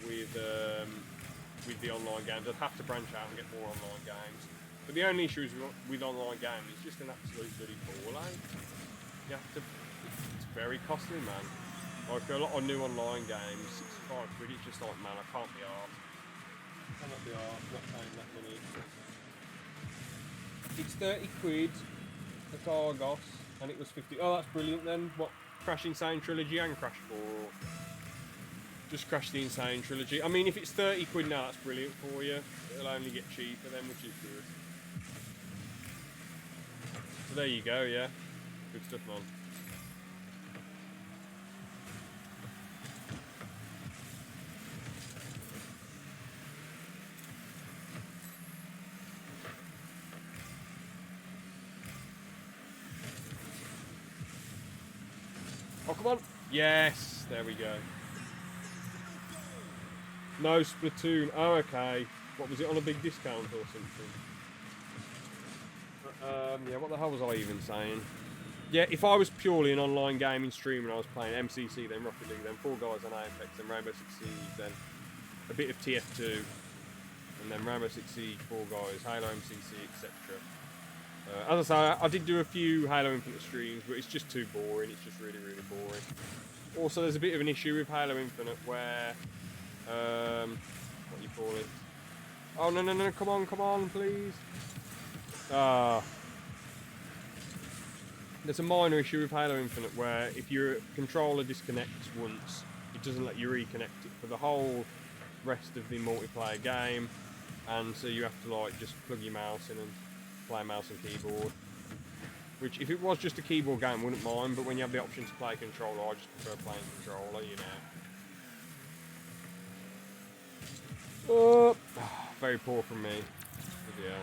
with the online games. I'd have to branch out and get more online games. But the only issue is with online gaming, it's just an absolute bloody ball, eh? You have to, it's very costly, man. Like a lot of new online games, 65 quid, it's just like, man, I can't be arsed. Cannot be arsed, not paying that money. It's 30 quid at Argos, and it was 50. Oh, that's brilliant then. What, Crash Insane Trilogy and Crash 4? Just Crash the Insane Trilogy. I mean, if it's 30 quid now, that's brilliant for you. It'll only get cheaper then, which is good. So there you go, yeah. Good stuff, man. Oh, come on. Yes, there we go. No Splatoon. Oh, okay. What, was it on a big discount or something? Yeah, what the hell was I even saying? Yeah, if I was purely an online gaming streamer and I was playing MCC, then Rocket League, then Fall Guys, then Apex, then Rainbow Six Siege, then a bit of TF2, and then Rainbow Six Siege, Fall Guys, Halo MCC, etc. As I say, I did do a few Halo Infinite streams, but it's just too boring. It's just really, really boring. Also, there's a bit of an issue with Halo Infinite where, what do you call it? Oh, no, come on, please. There's a minor issue with Halo Infinite where if your controller disconnects once, it doesn't let you reconnect it for the whole rest of the multiplayer game, and so you have to like just plug your mouse in and play mouse and keyboard. Which, if it was just a keyboard game, I wouldn't mind, but when you have the option to play controller, I just prefer playing controller, you know. Oh, very poor from me. Yeah.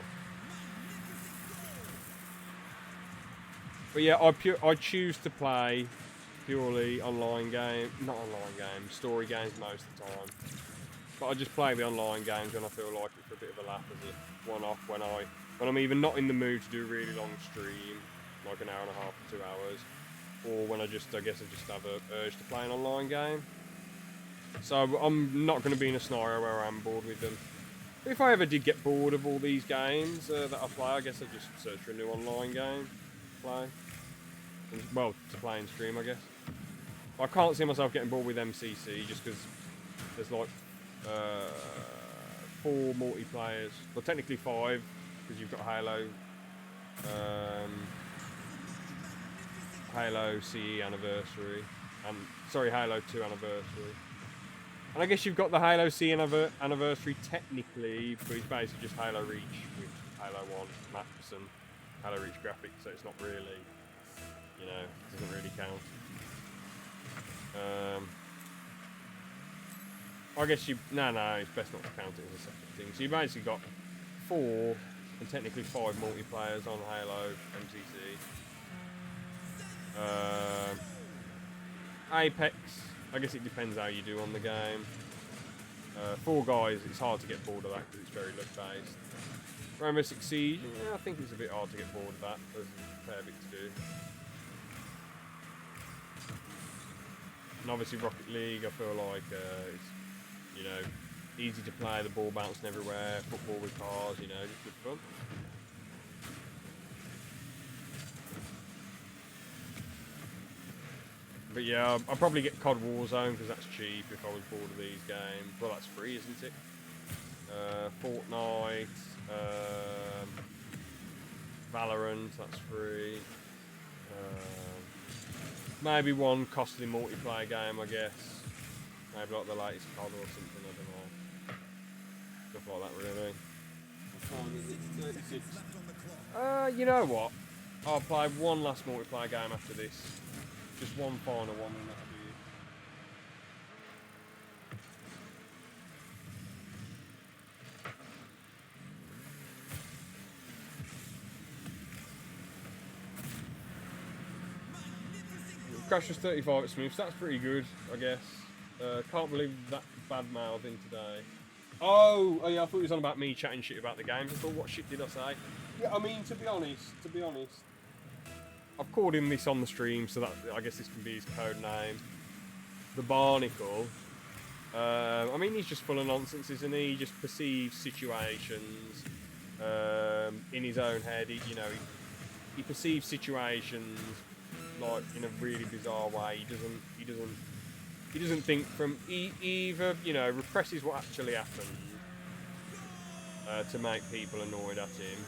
But yeah, I choose to play purely not online games, story games most of the time. But I just play the online games when I feel like it for a bit of a laugh as a one-off when I'm even not in the mood to do a really long stream, like an hour and a half to 2 hours, or when I guess I just have an urge to play an online game. So I'm not going to be in a scenario where I'm bored with them. But if I ever did get bored of all these games that I play, I guess I'd just search for a new online game to play. Well, to play and stream, I guess. I can't see myself getting bored with MCC just because there's like 4 multiplayers. Well, technically 5 because you've got Halo, Halo CE Anniversary, and sorry, Halo 2 Anniversary. And I guess you've got the Halo CE Anniversary technically, but it's basically just Halo Reach with Halo 1 maps and Halo Reach graphics, so it's not really, you know, it doesn't really count. I guess no, it's best not to count it as a separate thing. So you basically got 4 and technically 5 multiplayers on Halo MCC. Apex, I guess it depends how you do on the game. Fall Guys, it's hard to get bored of that because it's very luck-based. Rainbow Six Siege, yeah, I think it's a bit hard to get bored of that. There's a fair bit to do. And obviously Rocket League, I feel like it's, you know, easy to play, the ball bouncing everywhere, football with cars, you know, just good fun. But yeah, I'll probably get COD Warzone because that's cheap if I was bored of these games. Well, that's free, isn't it? Fortnite, Valorant, that's free. Maybe one costly multiplayer game, I guess. Maybe like the latest COD or something, I don't know. Stuff like that, really. What time is it? 36. You know what? I'll play one last multiplayer game after this. Just one final one, and that'll be it. Crash was 35 at Smooths, that's pretty good, I guess. Can't believe that bad mouthing today. Oh yeah, I thought he was on about me chatting shit about the games. I thought, what shit did I say? Yeah, I mean, to be honest, I've called him this on the stream, so that I guess this can be his code name. The Barnacle. I mean, he's just full of nonsense, isn't he? He just perceives situations in his own head. He perceives situations like in a really bizarre way. He doesn't think from either, you know, represses what actually happened to make people annoyed at him,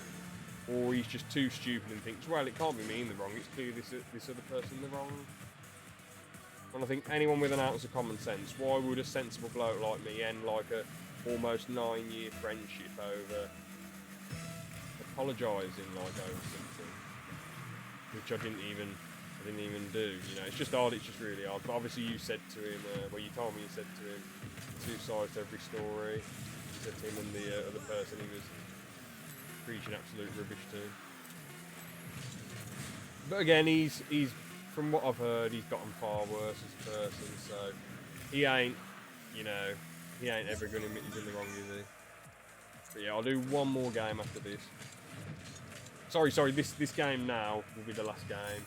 or he's just too stupid and thinks, well, it can't be me in the wrong, it's clearly this other person in the wrong. And I think anyone with an ounce of common sense, why would a sensible bloke like me end like a almost 9-year friendship over apologising like over something, which I didn't even do, you know? It's just odd, it's just really odd. But obviously you said to him, well, you told me you said to him, two sides to every story. You said to him and the other person he was preaching absolute rubbish to. But again, he's from what I've heard, he's gotten far worse as a person, so he ain't, you know, he ain't ever going to admit he's in the wrong, is he? But yeah, I'll do one more game after this. Sorry, this game now will be the last game.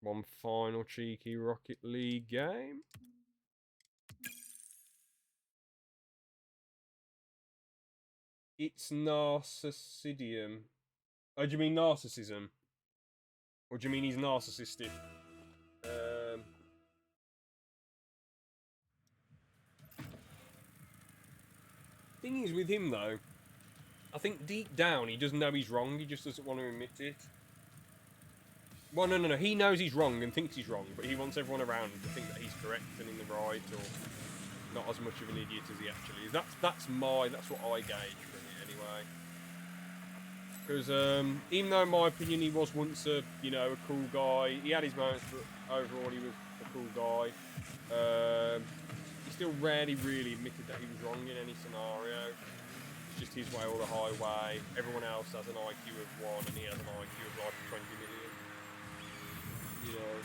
One final cheeky Rocket League game. It's Narcissidium. Oh, do you mean narcissism? Or do you mean he's narcissistic? Thing is with him though, I think deep down he doesn't know he's wrong, he just doesn't want to admit it. Well, no, he knows he's wrong and thinks he's wrong, but he wants everyone around him to think that he's correct and in the right, or not as much of an idiot as he actually is. That's what I gauge from it anyway. Because even though in my opinion he was once a cool guy, he had his moments, but overall he was a cool guy. He still rarely really admitted that he was wrong in any scenario. It's just his way or the highway. Everyone else has an IQ of 1 and he has an IQ of like 20 million. You know.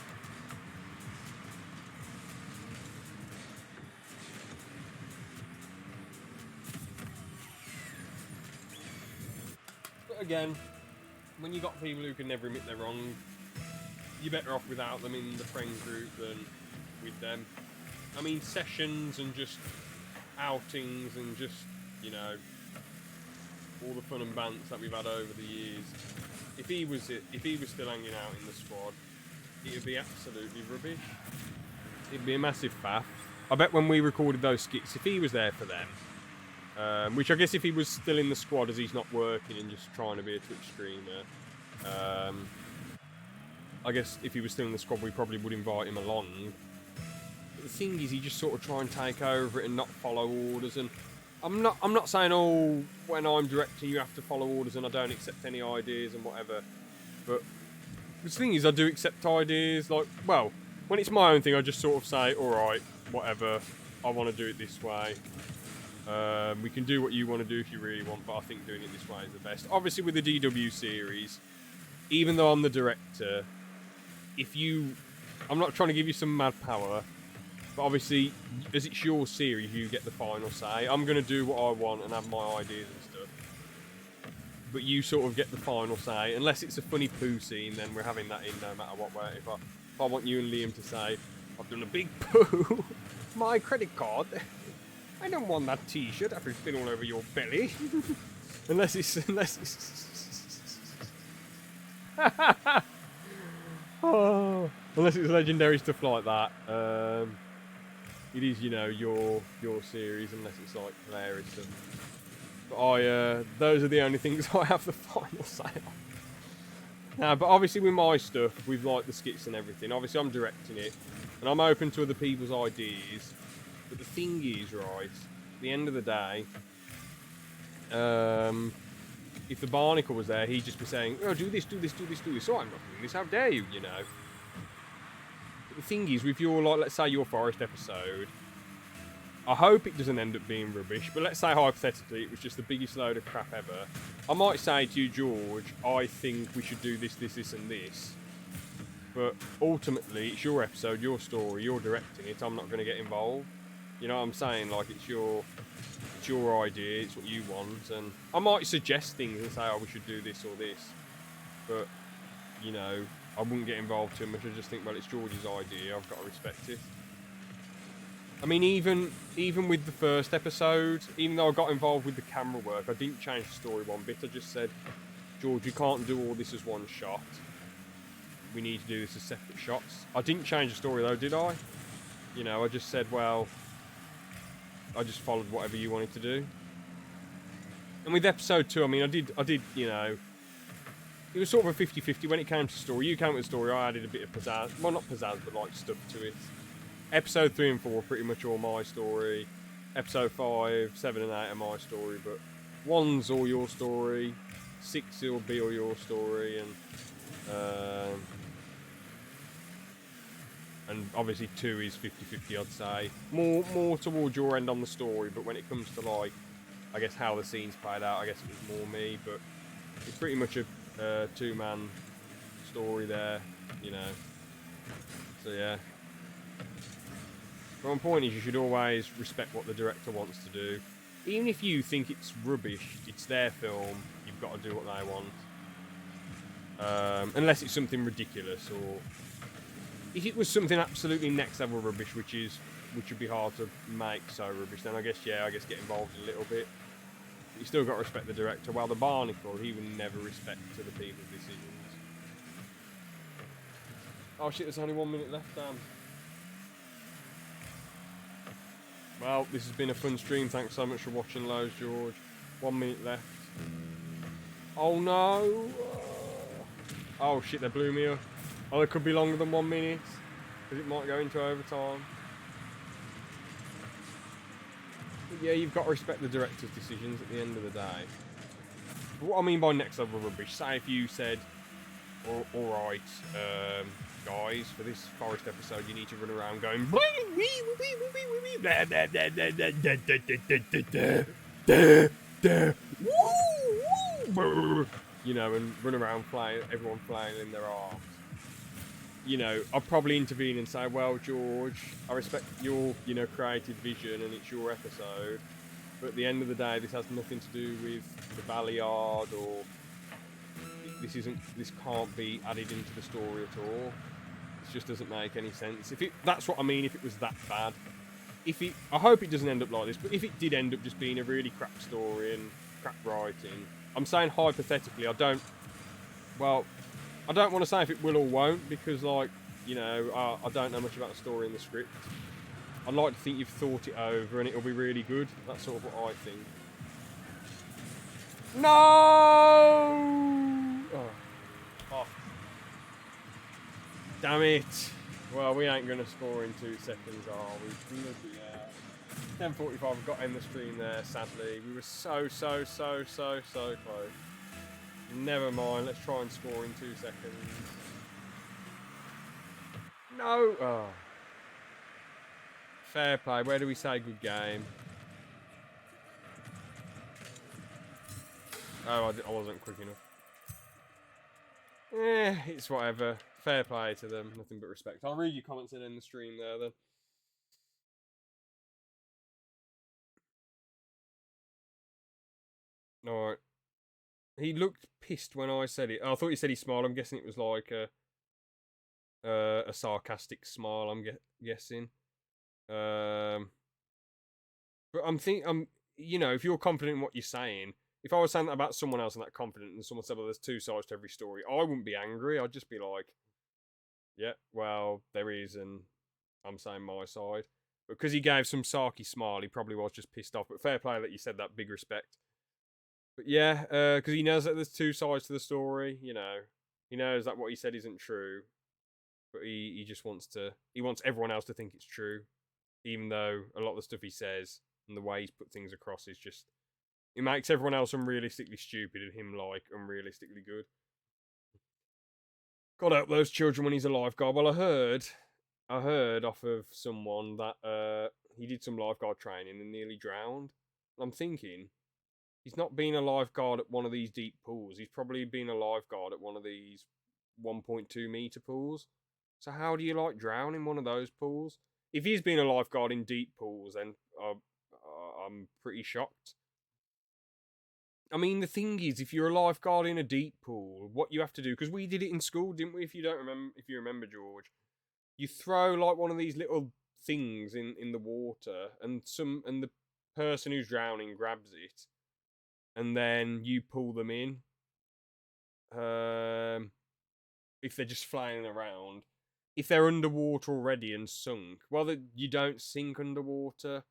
But again, when you got people who can never admit they're wrong, you're better off without them in the friend group than with them. I mean, sessions and just outings and just, you know, all the fun and bants that we've had over the years. If he was still hanging out in the squad, it would be absolutely rubbish. It'd be a massive faff. I bet when we recorded those skits, if he was there for them, which I guess if he was still in the squad as he's not working and just trying to be a Twitch streamer, I guess if he was still in the squad, we probably would invite him along. But the thing is, he just sort of try and take over it and not follow orders. And I'm not saying, oh, when I'm directing you have to follow orders and I don't accept any ideas and whatever. But the thing is, I do accept ideas. Like, well, when it's my own thing, I just sort of say, all right, whatever, I want to do it this way. We can do what you want to do if you really want, but I think doing it this way is the best. Obviously, with the DW series, even though I'm the director, I'm not trying to give you some mad power, but obviously, as it's your series, you get the final say. I'm going to do what I want and have my ideas and stuff. But you sort of get the final say. Unless it's a funny poo scene, then we're having that in no matter what way. If I want you and Liam to say, I've done a big poo, my credit card, I don't want that t-shirt after it's been all over your belly. unless it's... Oh, unless it's legendary stuff like that. It is, you know, your series, unless it's like hilarious stuff. But those are the only things I have the final say on. Now, but obviously with my stuff, with like the skits and everything, obviously I'm directing it, and I'm open to other people's ideas. But the thing is, right, at the end of the day, if the Barnacle was there, he'd just be saying, oh, do this, do this, do this, do this. Oh, I'm not doing this, how dare you, you know. But the thing is, with your, like, let's say your Forest episode, I hope it doesn't end up being rubbish, but let's say hypothetically it was just the biggest load of crap ever. I might say to you, George, I think we should do this, this, this, and this. But ultimately, it's your episode, your story, you're directing it, I'm not going to get involved. You know what I'm saying? Like, it's your idea, it's what you want, and I might suggest things and say, oh, we should do this or this. But, you know, I wouldn't get involved too much. I just think, well, it's George's idea, I've got to respect it. I mean, even with the first episode, even though I got involved with the camera work, I didn't change the story one bit. I just said, George, you can't do all this as one shot. We need to do this as separate shots. I didn't change the story though, did I? You know, I just said, well, I just followed whatever you wanted to do. And with episode 2, I mean, I did, you know, it was sort of a 50-50 when it came to story. You came with the story, I added a bit of pizzazz. Well, not pizzazz, but like stuff to it. Episode 3 and 4 are pretty much all my story. Episode 5, 7 and 8 are my story, but 1's all your story. 6 will be all your story, and obviously 2 is 50-50, I'd say. More towards your end on the story, but when it comes to, like, I guess how the scenes played out, I guess it was more me, but it's pretty much a 2-man story there, you know. So yeah. But my point is, you should always respect what the director wants to do. Even if you think it's rubbish, it's their film, you've got to do what they want. Unless it's something ridiculous, or if it was something absolutely next level rubbish, which would be hard to make so rubbish, then I guess get involved a little bit. But you still got to respect the director. While the Barnacle, he would never respect other people's decisions. Oh shit, there's only 1 minute left, damn. Well, this has been a fun stream. Thanks so much for watching, loads, George. 1 minute left. Oh no! Oh shit, they blew me up. Oh, it could be longer than 1 minute, because it might go into overtime. But yeah, you've got to respect the director's decisions at the end of the day. But what I mean by next level rubbish, say if you said, alright, guys, for this Forest episode, you need to run around going, you know, and run around playing, everyone playing in their arms. You know, I'll probably intervene and say, well, George, I respect your, you know, creative vision and it's your episode, but at the end of the day, this has nothing to do with the Ballard, or this can't be added into the story at all. It just doesn't make any sense. That's what I mean, if it was that bad. I hope it doesn't end up like this, but if it did end up just being a really crap story and crap writing, I'm saying hypothetically, I don't want to say if it will or won't, because, like, you know, I don't know much about the story and the script. I'd like to think you've thought it over and it'll be really good. That's sort of what I think. No! Oh. Damn it. Well, we ain't going to score in 2 seconds, are we? Bloody hell. 10:45, we've got to end the stream there, sadly. We were so close. Never mind, let's try and score in 2 seconds. No! Oh. Fair play. Where do we say good game? Oh, I wasn't quick enough. It's whatever. Fair play to them. Nothing but respect. I'll read your comments in the stream there then. Alright. He looked pissed when I said it. I thought he said he smiled. I'm guessing it was like a sarcastic smile, I'm guessing. But you know, if you're confident in what you're saying, if I was saying that about someone else and that confident and someone said, well, there's two sides to every story, I wouldn't be angry. I'd just be like, yeah, well, there is, and I'm saying my side. But because he gave some sarky smile, he probably was just pissed off. But fair play that you said that, big respect. But yeah, because he knows that there's two sides to the story, you know. He knows that what he said isn't true. But he just wants everyone else to think it's true. Even though a lot of the stuff he says and the way he's put things across is just... It makes everyone else unrealistically stupid and him, like, unrealistically good. God help those children when he's a lifeguard. Well, I heard off of someone that he did some lifeguard training and nearly drowned. I'm thinking, he's not been a lifeguard at one of these deep pools. He's probably been a lifeguard at one of these 1.2 meter pools. So how do you, like, drown in one of those pools? If he's been a lifeguard in deep pools, then I'm pretty shocked. I mean, the thing is, if you're a lifeguard in a deep pool, what you have to do, because we did it in school, didn't we? If you remember, George, you throw like one of these little things in the water, and the person who's drowning grabs it, and then you pull them in. If they're just flying around, if they're underwater already and sunk, well, you don't sink underwater.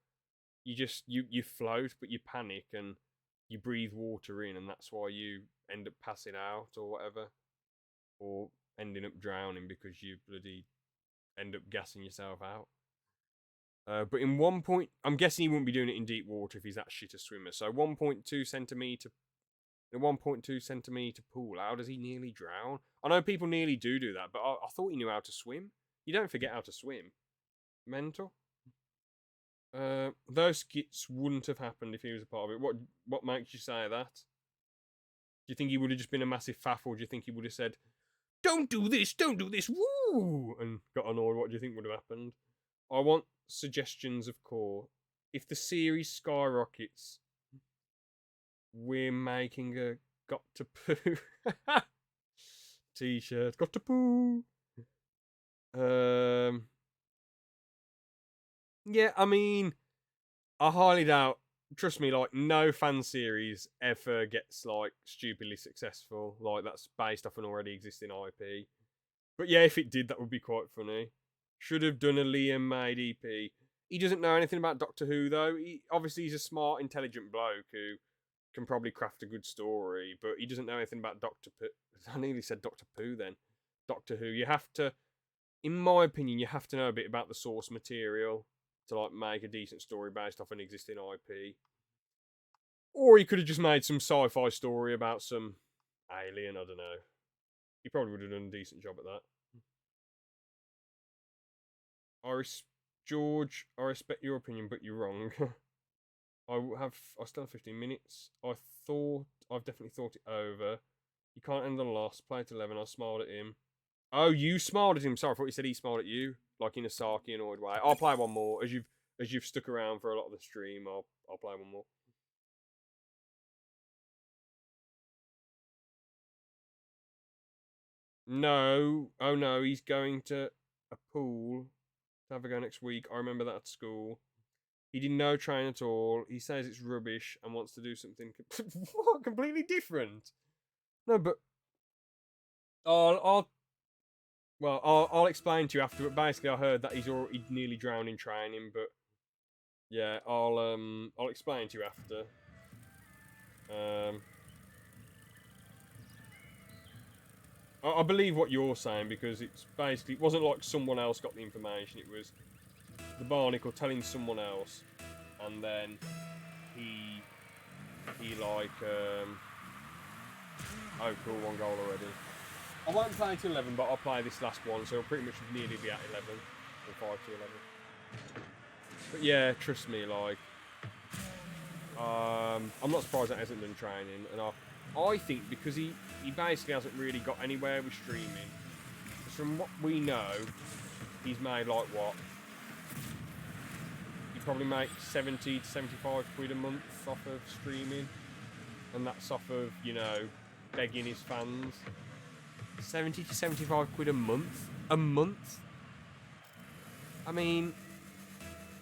You just you float, but you panic and you breathe water in, and that's why you end up passing out or whatever, or ending up drowning because you bloody end up gassing yourself out. But in I'm guessing he wouldn't be doing it in deep water if he's that shit a swimmer. So 1.2 centimeter, a 1.2 centimeter pool. How does he nearly drown? I know people nearly do that, but I thought he knew how to swim. You don't forget how to swim. Mental. Those skits wouldn't have happened if he was a part of it. What makes you say that? Do you think he would have just been a massive faff, or do you think he would have said, don't do this, woo, and got annoyed? What do you think would have happened? I want suggestions of core. If the series skyrockets, we're making a got to poo t-shirt. Got to poo. Yeah, I mean, I highly doubt. Trust me, like, no fan series ever gets like stupidly successful. Like, that's based off an already existing IP. But yeah, if it did, that would be quite funny. Should have done a Liam made EP. He doesn't know anything about Doctor Who, though. Obviously he's a smart, intelligent bloke who can probably craft a good story, but he doesn't know anything about Doctor Pooh. I nearly said Doctor Pooh then. Doctor Who. You have to, in my opinion, you have to know a bit about the source material to like make a decent story based off an existing IP. Or he could have just made some sci-fi story about some alien, I don't know. He probably would have done a decent job at that. George, I respect your opinion, but you're wrong. I still have 15 minutes. I've definitely thought it over. You can't end on a loss. Play at 11. I smiled at him. Oh, you smiled at him. Sorry, I thought you said he smiled at you, like in a sarky, annoyed way. I'll play one more as you've stuck around for a lot of the stream. I'll play one more. No, oh no, he's going to a pool to have a go next week. I remember that at school. He did no training at all. He says it's rubbish and wants to do something what, completely different. No, but I'll explain to you after. But basically, I heard that he's already nearly drowned in training. But yeah, I'll explain to you after. I believe what you're saying because it wasn't like someone else got the information. It was the Barnacle telling someone else, and then he like oh cool, one goal already. I won't play to 11, but I'll play this last one, so it'll pretty much nearly be at 11 or 5 to 11. But yeah, trust me, like I'm not surprised that hasn't done training, and I think because he basically hasn't really got anywhere with streaming. Because from what we know, he's made like what? He probably makes 70 to 75 quid a month off of streaming. And that's off of, you know, begging his fans. 70 to 75 quid a month? A month? I mean,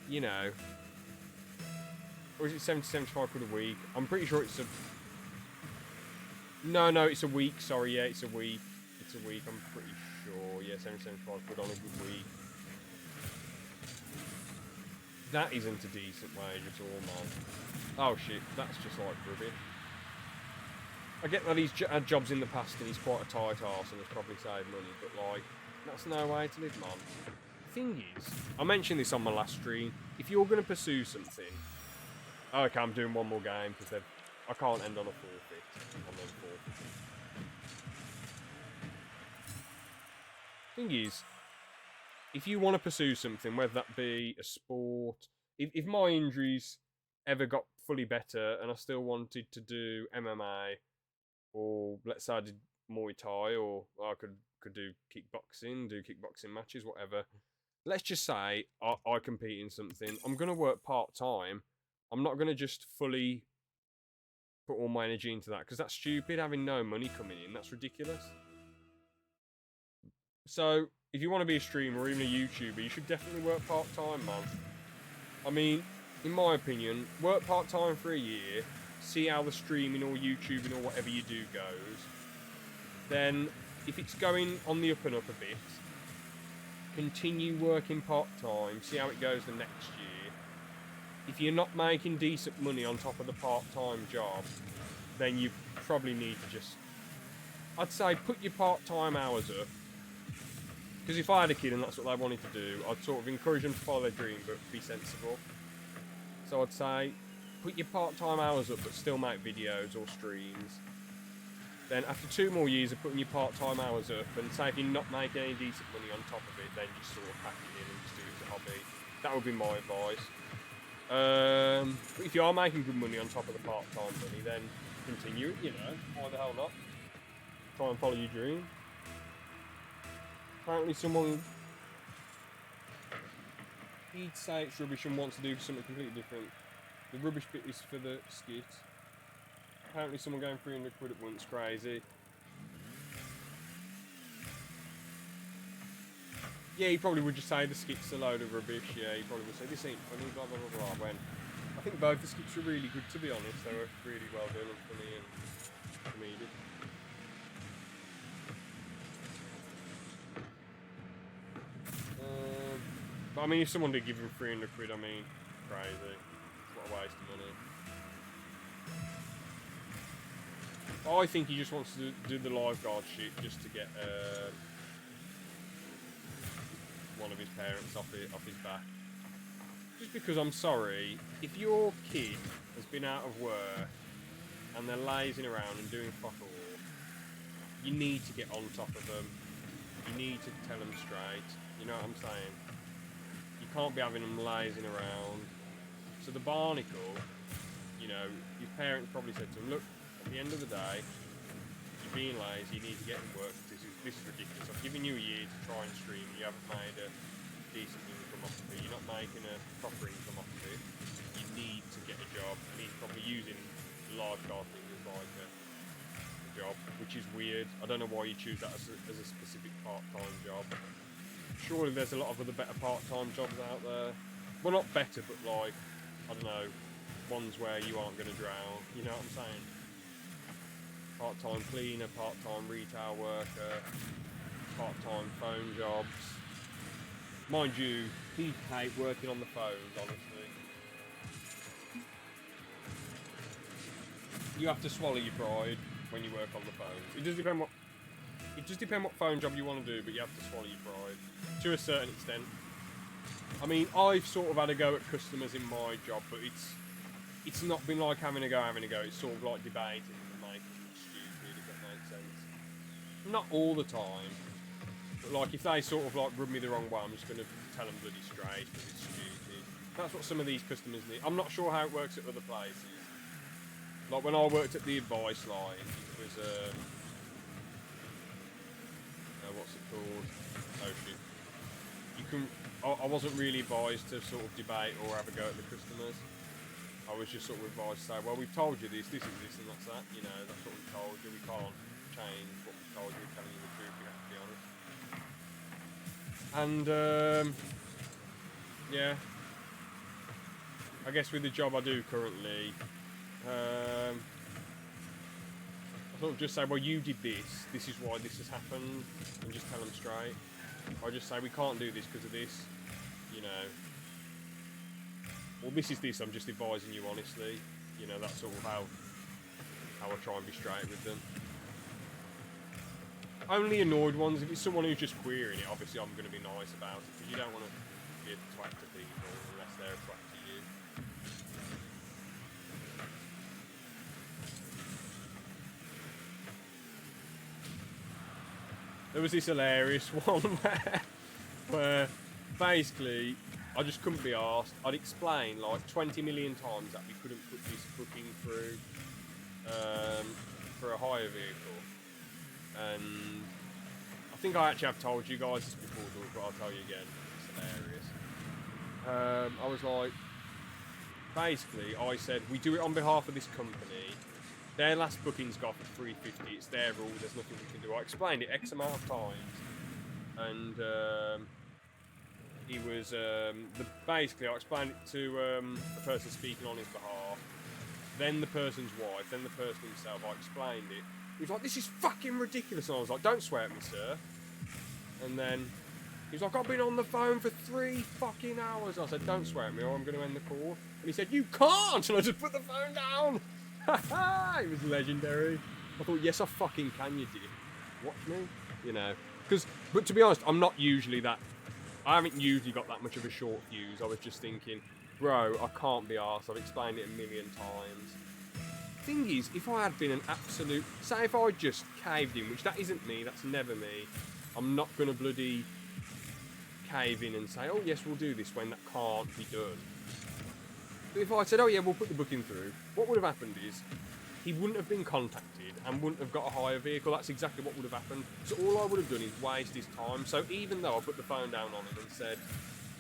you know. Or is it 70 to 75 quid a week? I'm pretty sure it's a... No, it's a week. Sorry, yeah, it's a week. It's a week, I'm pretty sure. Yeah, 70 to 75 quid on a good week. That isn't a decent wage at all, man. Oh, shit. That's just like rubbish. I get that he's had jobs in the past and he's quite a tight arse and has probably saved money, but, like, that's no way to live, man. The thing is, I mentioned this on my last stream, if you're going to pursue something... Oh, okay, I'm doing one more game because I can't end on a forfeit. I'm on forfeit. Thing is, if you want to pursue something, whether that be a sport... If my injuries ever got fully better and I still wanted to do MMA... Or let's say I did Muay Thai, or I could do kickboxing, do kickboxing matches, whatever. Let's just say I compete in something. I'm going to work part-time. I'm not going to just fully put all my energy into that, because that's stupid, having no money coming in. That's ridiculous. So, if you want to be a streamer or even a YouTuber, you should definitely work part-time, man. I mean, in my opinion, work part-time for a year... See how the streaming or YouTubing or whatever you do goes. Then, if it's going on the up and up a bit, continue working part-time, see how it goes the next year. If you're not making decent money on top of the part-time job, then you probably need to just... I'd say put your part-time hours up. Because if I had a kid and that's what they wanted to do, I'd sort of encourage them to follow their dream, but be sensible. So I'd say... Put your part-time hours up, but still make videos or streams. Then after 2 more years of putting your part-time hours up, and say if you're not making any decent money on top of it, then just sort of pack it in and just do it as a hobby. That would be my advice. But if you are making good money on top of the part-time money, then continue it, you know. Why the hell not? Try and follow your dream. Apparently someone... He'd say it's rubbish and wants to do something completely different. The rubbish bit is for the skit. Apparently someone going 300 quid at once, crazy. Yeah, he probably would just say the skit's a load of rubbish. Yeah, he probably would say this ain't funny, blah blah blah blah. When I think both the skits were really good, to be honest. They were really well done and funny and comedic. But I mean, if someone did give him 300 quid, I mean, crazy. What a waste of money. I think he just wants to do the lifeguard shit just to get one of his parents off his back. Just because, I'm sorry, if your kid has been out of work and they're lazing around and doing fuck all, you need to get on top of them. You need to tell them straight. You know what I'm saying? You can't be having them lazing around. So the barnacle, you know, his parents probably said to him, look, at the end of the day, you're being lazy, you need to get to work. This is ridiculous. I've given you a year to try and stream, you haven't made a decent income off of it, you're not making a proper income off of it. You need to get a job. And he's probably using the lifeguard thing as like a job, which is weird. I don't know why you choose that as a specific part-time job. Surely there's a lot of other better part-time jobs out there. Well, not better, but like, I don't know, ones where you aren't going to drown. You know what I'm saying? Part-time cleaner, part-time retail worker, part-time phone jobs. Mind you, he'd hate working on the phones, honestly. You have to swallow your pride when you work on the phones. It does depend what phone job you want to do, but you have to swallow your pride to a certain extent. I mean, I've sort of had a go at customers in my job, but it's not been like having a go. It's sort of like debating and making them stupid, if that makes sense. Not all the time, but like if they sort of like rub me the wrong way, I'm just going to tell them bloody straight because it's stupid. That's what some of these customers need. I'm not sure how it works at other places, Like when I worked at the advice line, it was what's it called? Oh shoot. You can. I wasn't really advised to sort of debate or have a go at the customers. I was just sort of advised to say, well, we've told you this is this, and that's that. You know, that's what we've told you. We can't change what we've told you. We're telling you the truth. We have to be honest. And yeah, I guess with the job I do currently, I sort of just say, well, you did this. This is why this has happened, and just tell them straight. I just say we can't do this because of this. You know. Well, this is this. I'm just advising you honestly. You know, that's sort of how I try and be straight with them. Only annoyed ones. If it's someone who's just querying it, obviously I'm going to be nice about it because you don't want to be a twat to people unless they're a twat to you. There was this hilarious one where basically I just couldn't be arsed. I'd explain like 20 million times that we couldn't put this booking through for a hire vehicle. And I think I actually have told you guys this before, but I'll tell you again. It's hilarious. I was like, basically, I said, we do it on behalf of this company. Their last booking's got for 350. It's their rule. There's nothing we can do. I explained it X amount of times. And he was basically I explained it to the person speaking on his behalf, then the person's wife, then the person himself. I explained it. He was like, "This is fucking ridiculous." And I was like, "Don't swear at me, sir." And then he was like, "I've been on the phone for 3 fucking hours." I said, "Don't swear at me, or I'm going to end the call." And he said, "You can't!" And I just put the phone down. It was legendary. I thought, yes, I fucking can, you dick. Watch me, you know. But to be honest, I'm not usually that. I haven't usually got that much of a short fuse. I was just thinking, bro, I can't be arsed. I've explained it a million times. Thing is, if I had been an absolute... Say if I just caved in, which that isn't me, that's never me. I'm not going to bloody cave in and say, oh, yes, we'll do this when that can't be done. But if I said, oh, yeah, we'll put the booking through, what would have happened is he wouldn't have been contacted and wouldn't have got a hire vehicle. That's exactly what would have happened. So all I would have done is waste his time. So even though I put the phone down on him and said,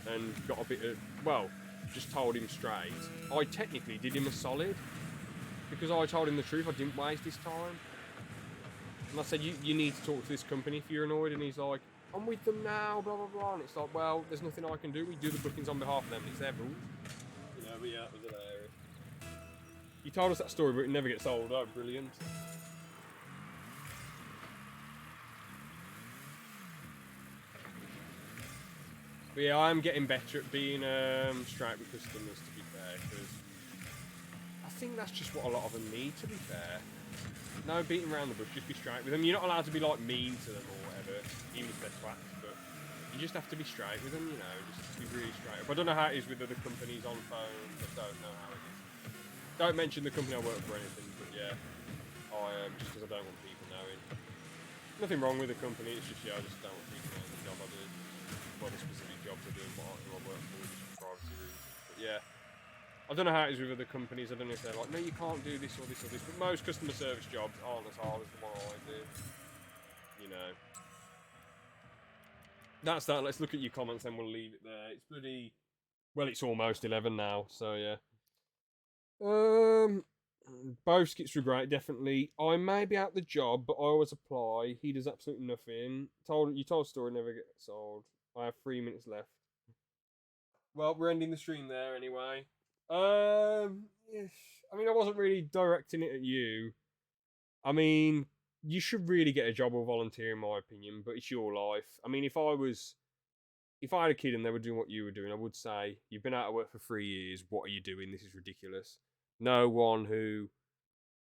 and got a bit of, well, just told him straight, I technically did him a solid. Because I told him the truth, I didn't waste his time. And I said, you need to talk to this company if you're annoyed. And he's like, I'm with them now, blah, blah, blah. And it's like, well, there's nothing I can do. We do the bookings on behalf of them. It's their rules. You know, but yeah, it was hilarious. You told us that story, but it never gets old. Oh, brilliant. But yeah, I am getting better at being straight with customers, to be fair, because I think that's just what a lot of them need, to be fair. No beating around the bush, just be straight with them. You're not allowed to be like mean to them or whatever, even if they're twats, but you just have to be straight with them, you know, just be really straight up. I don't know how it is with other companies on phones, I don't know how it is. Don't mention the company I work for or anything, but yeah, just because I don't want people knowing. Nothing wrong with the company, it's just, yeah, I just don't want people knowing the job I do. Well, the specific jobs I do and who I work for, just for privacy reasons. But yeah, I don't know how it is with other companies. I don't know if they're like, no, you can't do this or this or this. But most customer service jobs aren't as hard as the one I do. You know. That's that. Let's look at your comments, then we'll leave it there. It's bloody... Well, it's almost 11 now, so yeah. Both skits were great, definitely. I may be out the job, but I always apply. He does absolutely nothing. You told a story, never get sold. I have 3 minutes left. Well, we're ending the stream there anyway. Yes. I mean, I wasn't really directing it at you. I mean, you should really get a job or volunteer, in my opinion, but it's your life. I mean, if I had a kid and they were doing what you were doing, I would say, you've been out of work for 3 years, what are you doing? This is ridiculous. No one who...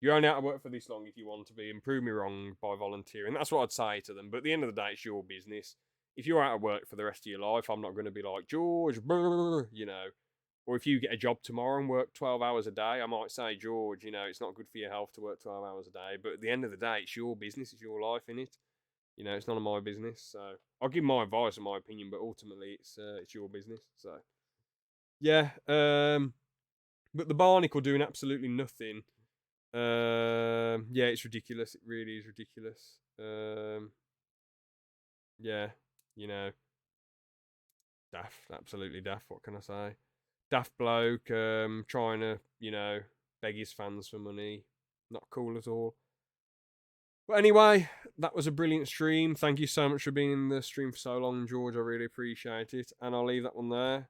You're only out of work for this long if you want to be, and prove me wrong by volunteering. That's what I'd say to them, but at the end of the day, it's your business. If you're out of work for the rest of your life, I'm not going to be like, George, you know. Or if you get a job tomorrow and work 12 hours a day, I might say, George, you know, it's not good for your health to work 12 hours a day. But at the end of the day, it's your business, it's your life, innit? You know, it's none of my business. So I'll give my advice and my opinion, but ultimately it's your business. So yeah, but the Barnacle doing absolutely nothing. Yeah, it's ridiculous. It really is ridiculous. Yeah, you know, daft, absolutely daft. What can I say? Daft bloke, trying to, beg his fans for money. Not cool at all. But anyway, that was a brilliant stream. Thank you so much for being in the stream for so long, George. I really appreciate it. And I'll leave that one there.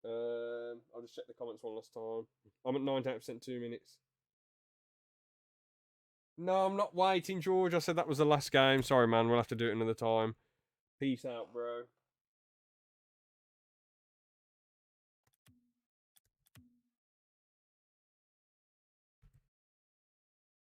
I'll just check the comments one last time. I'm at 98%, 2 minutes. No, I'm not waiting, George. I said that was the last game. Sorry, man. We'll have to do it another time. Peace out, bro.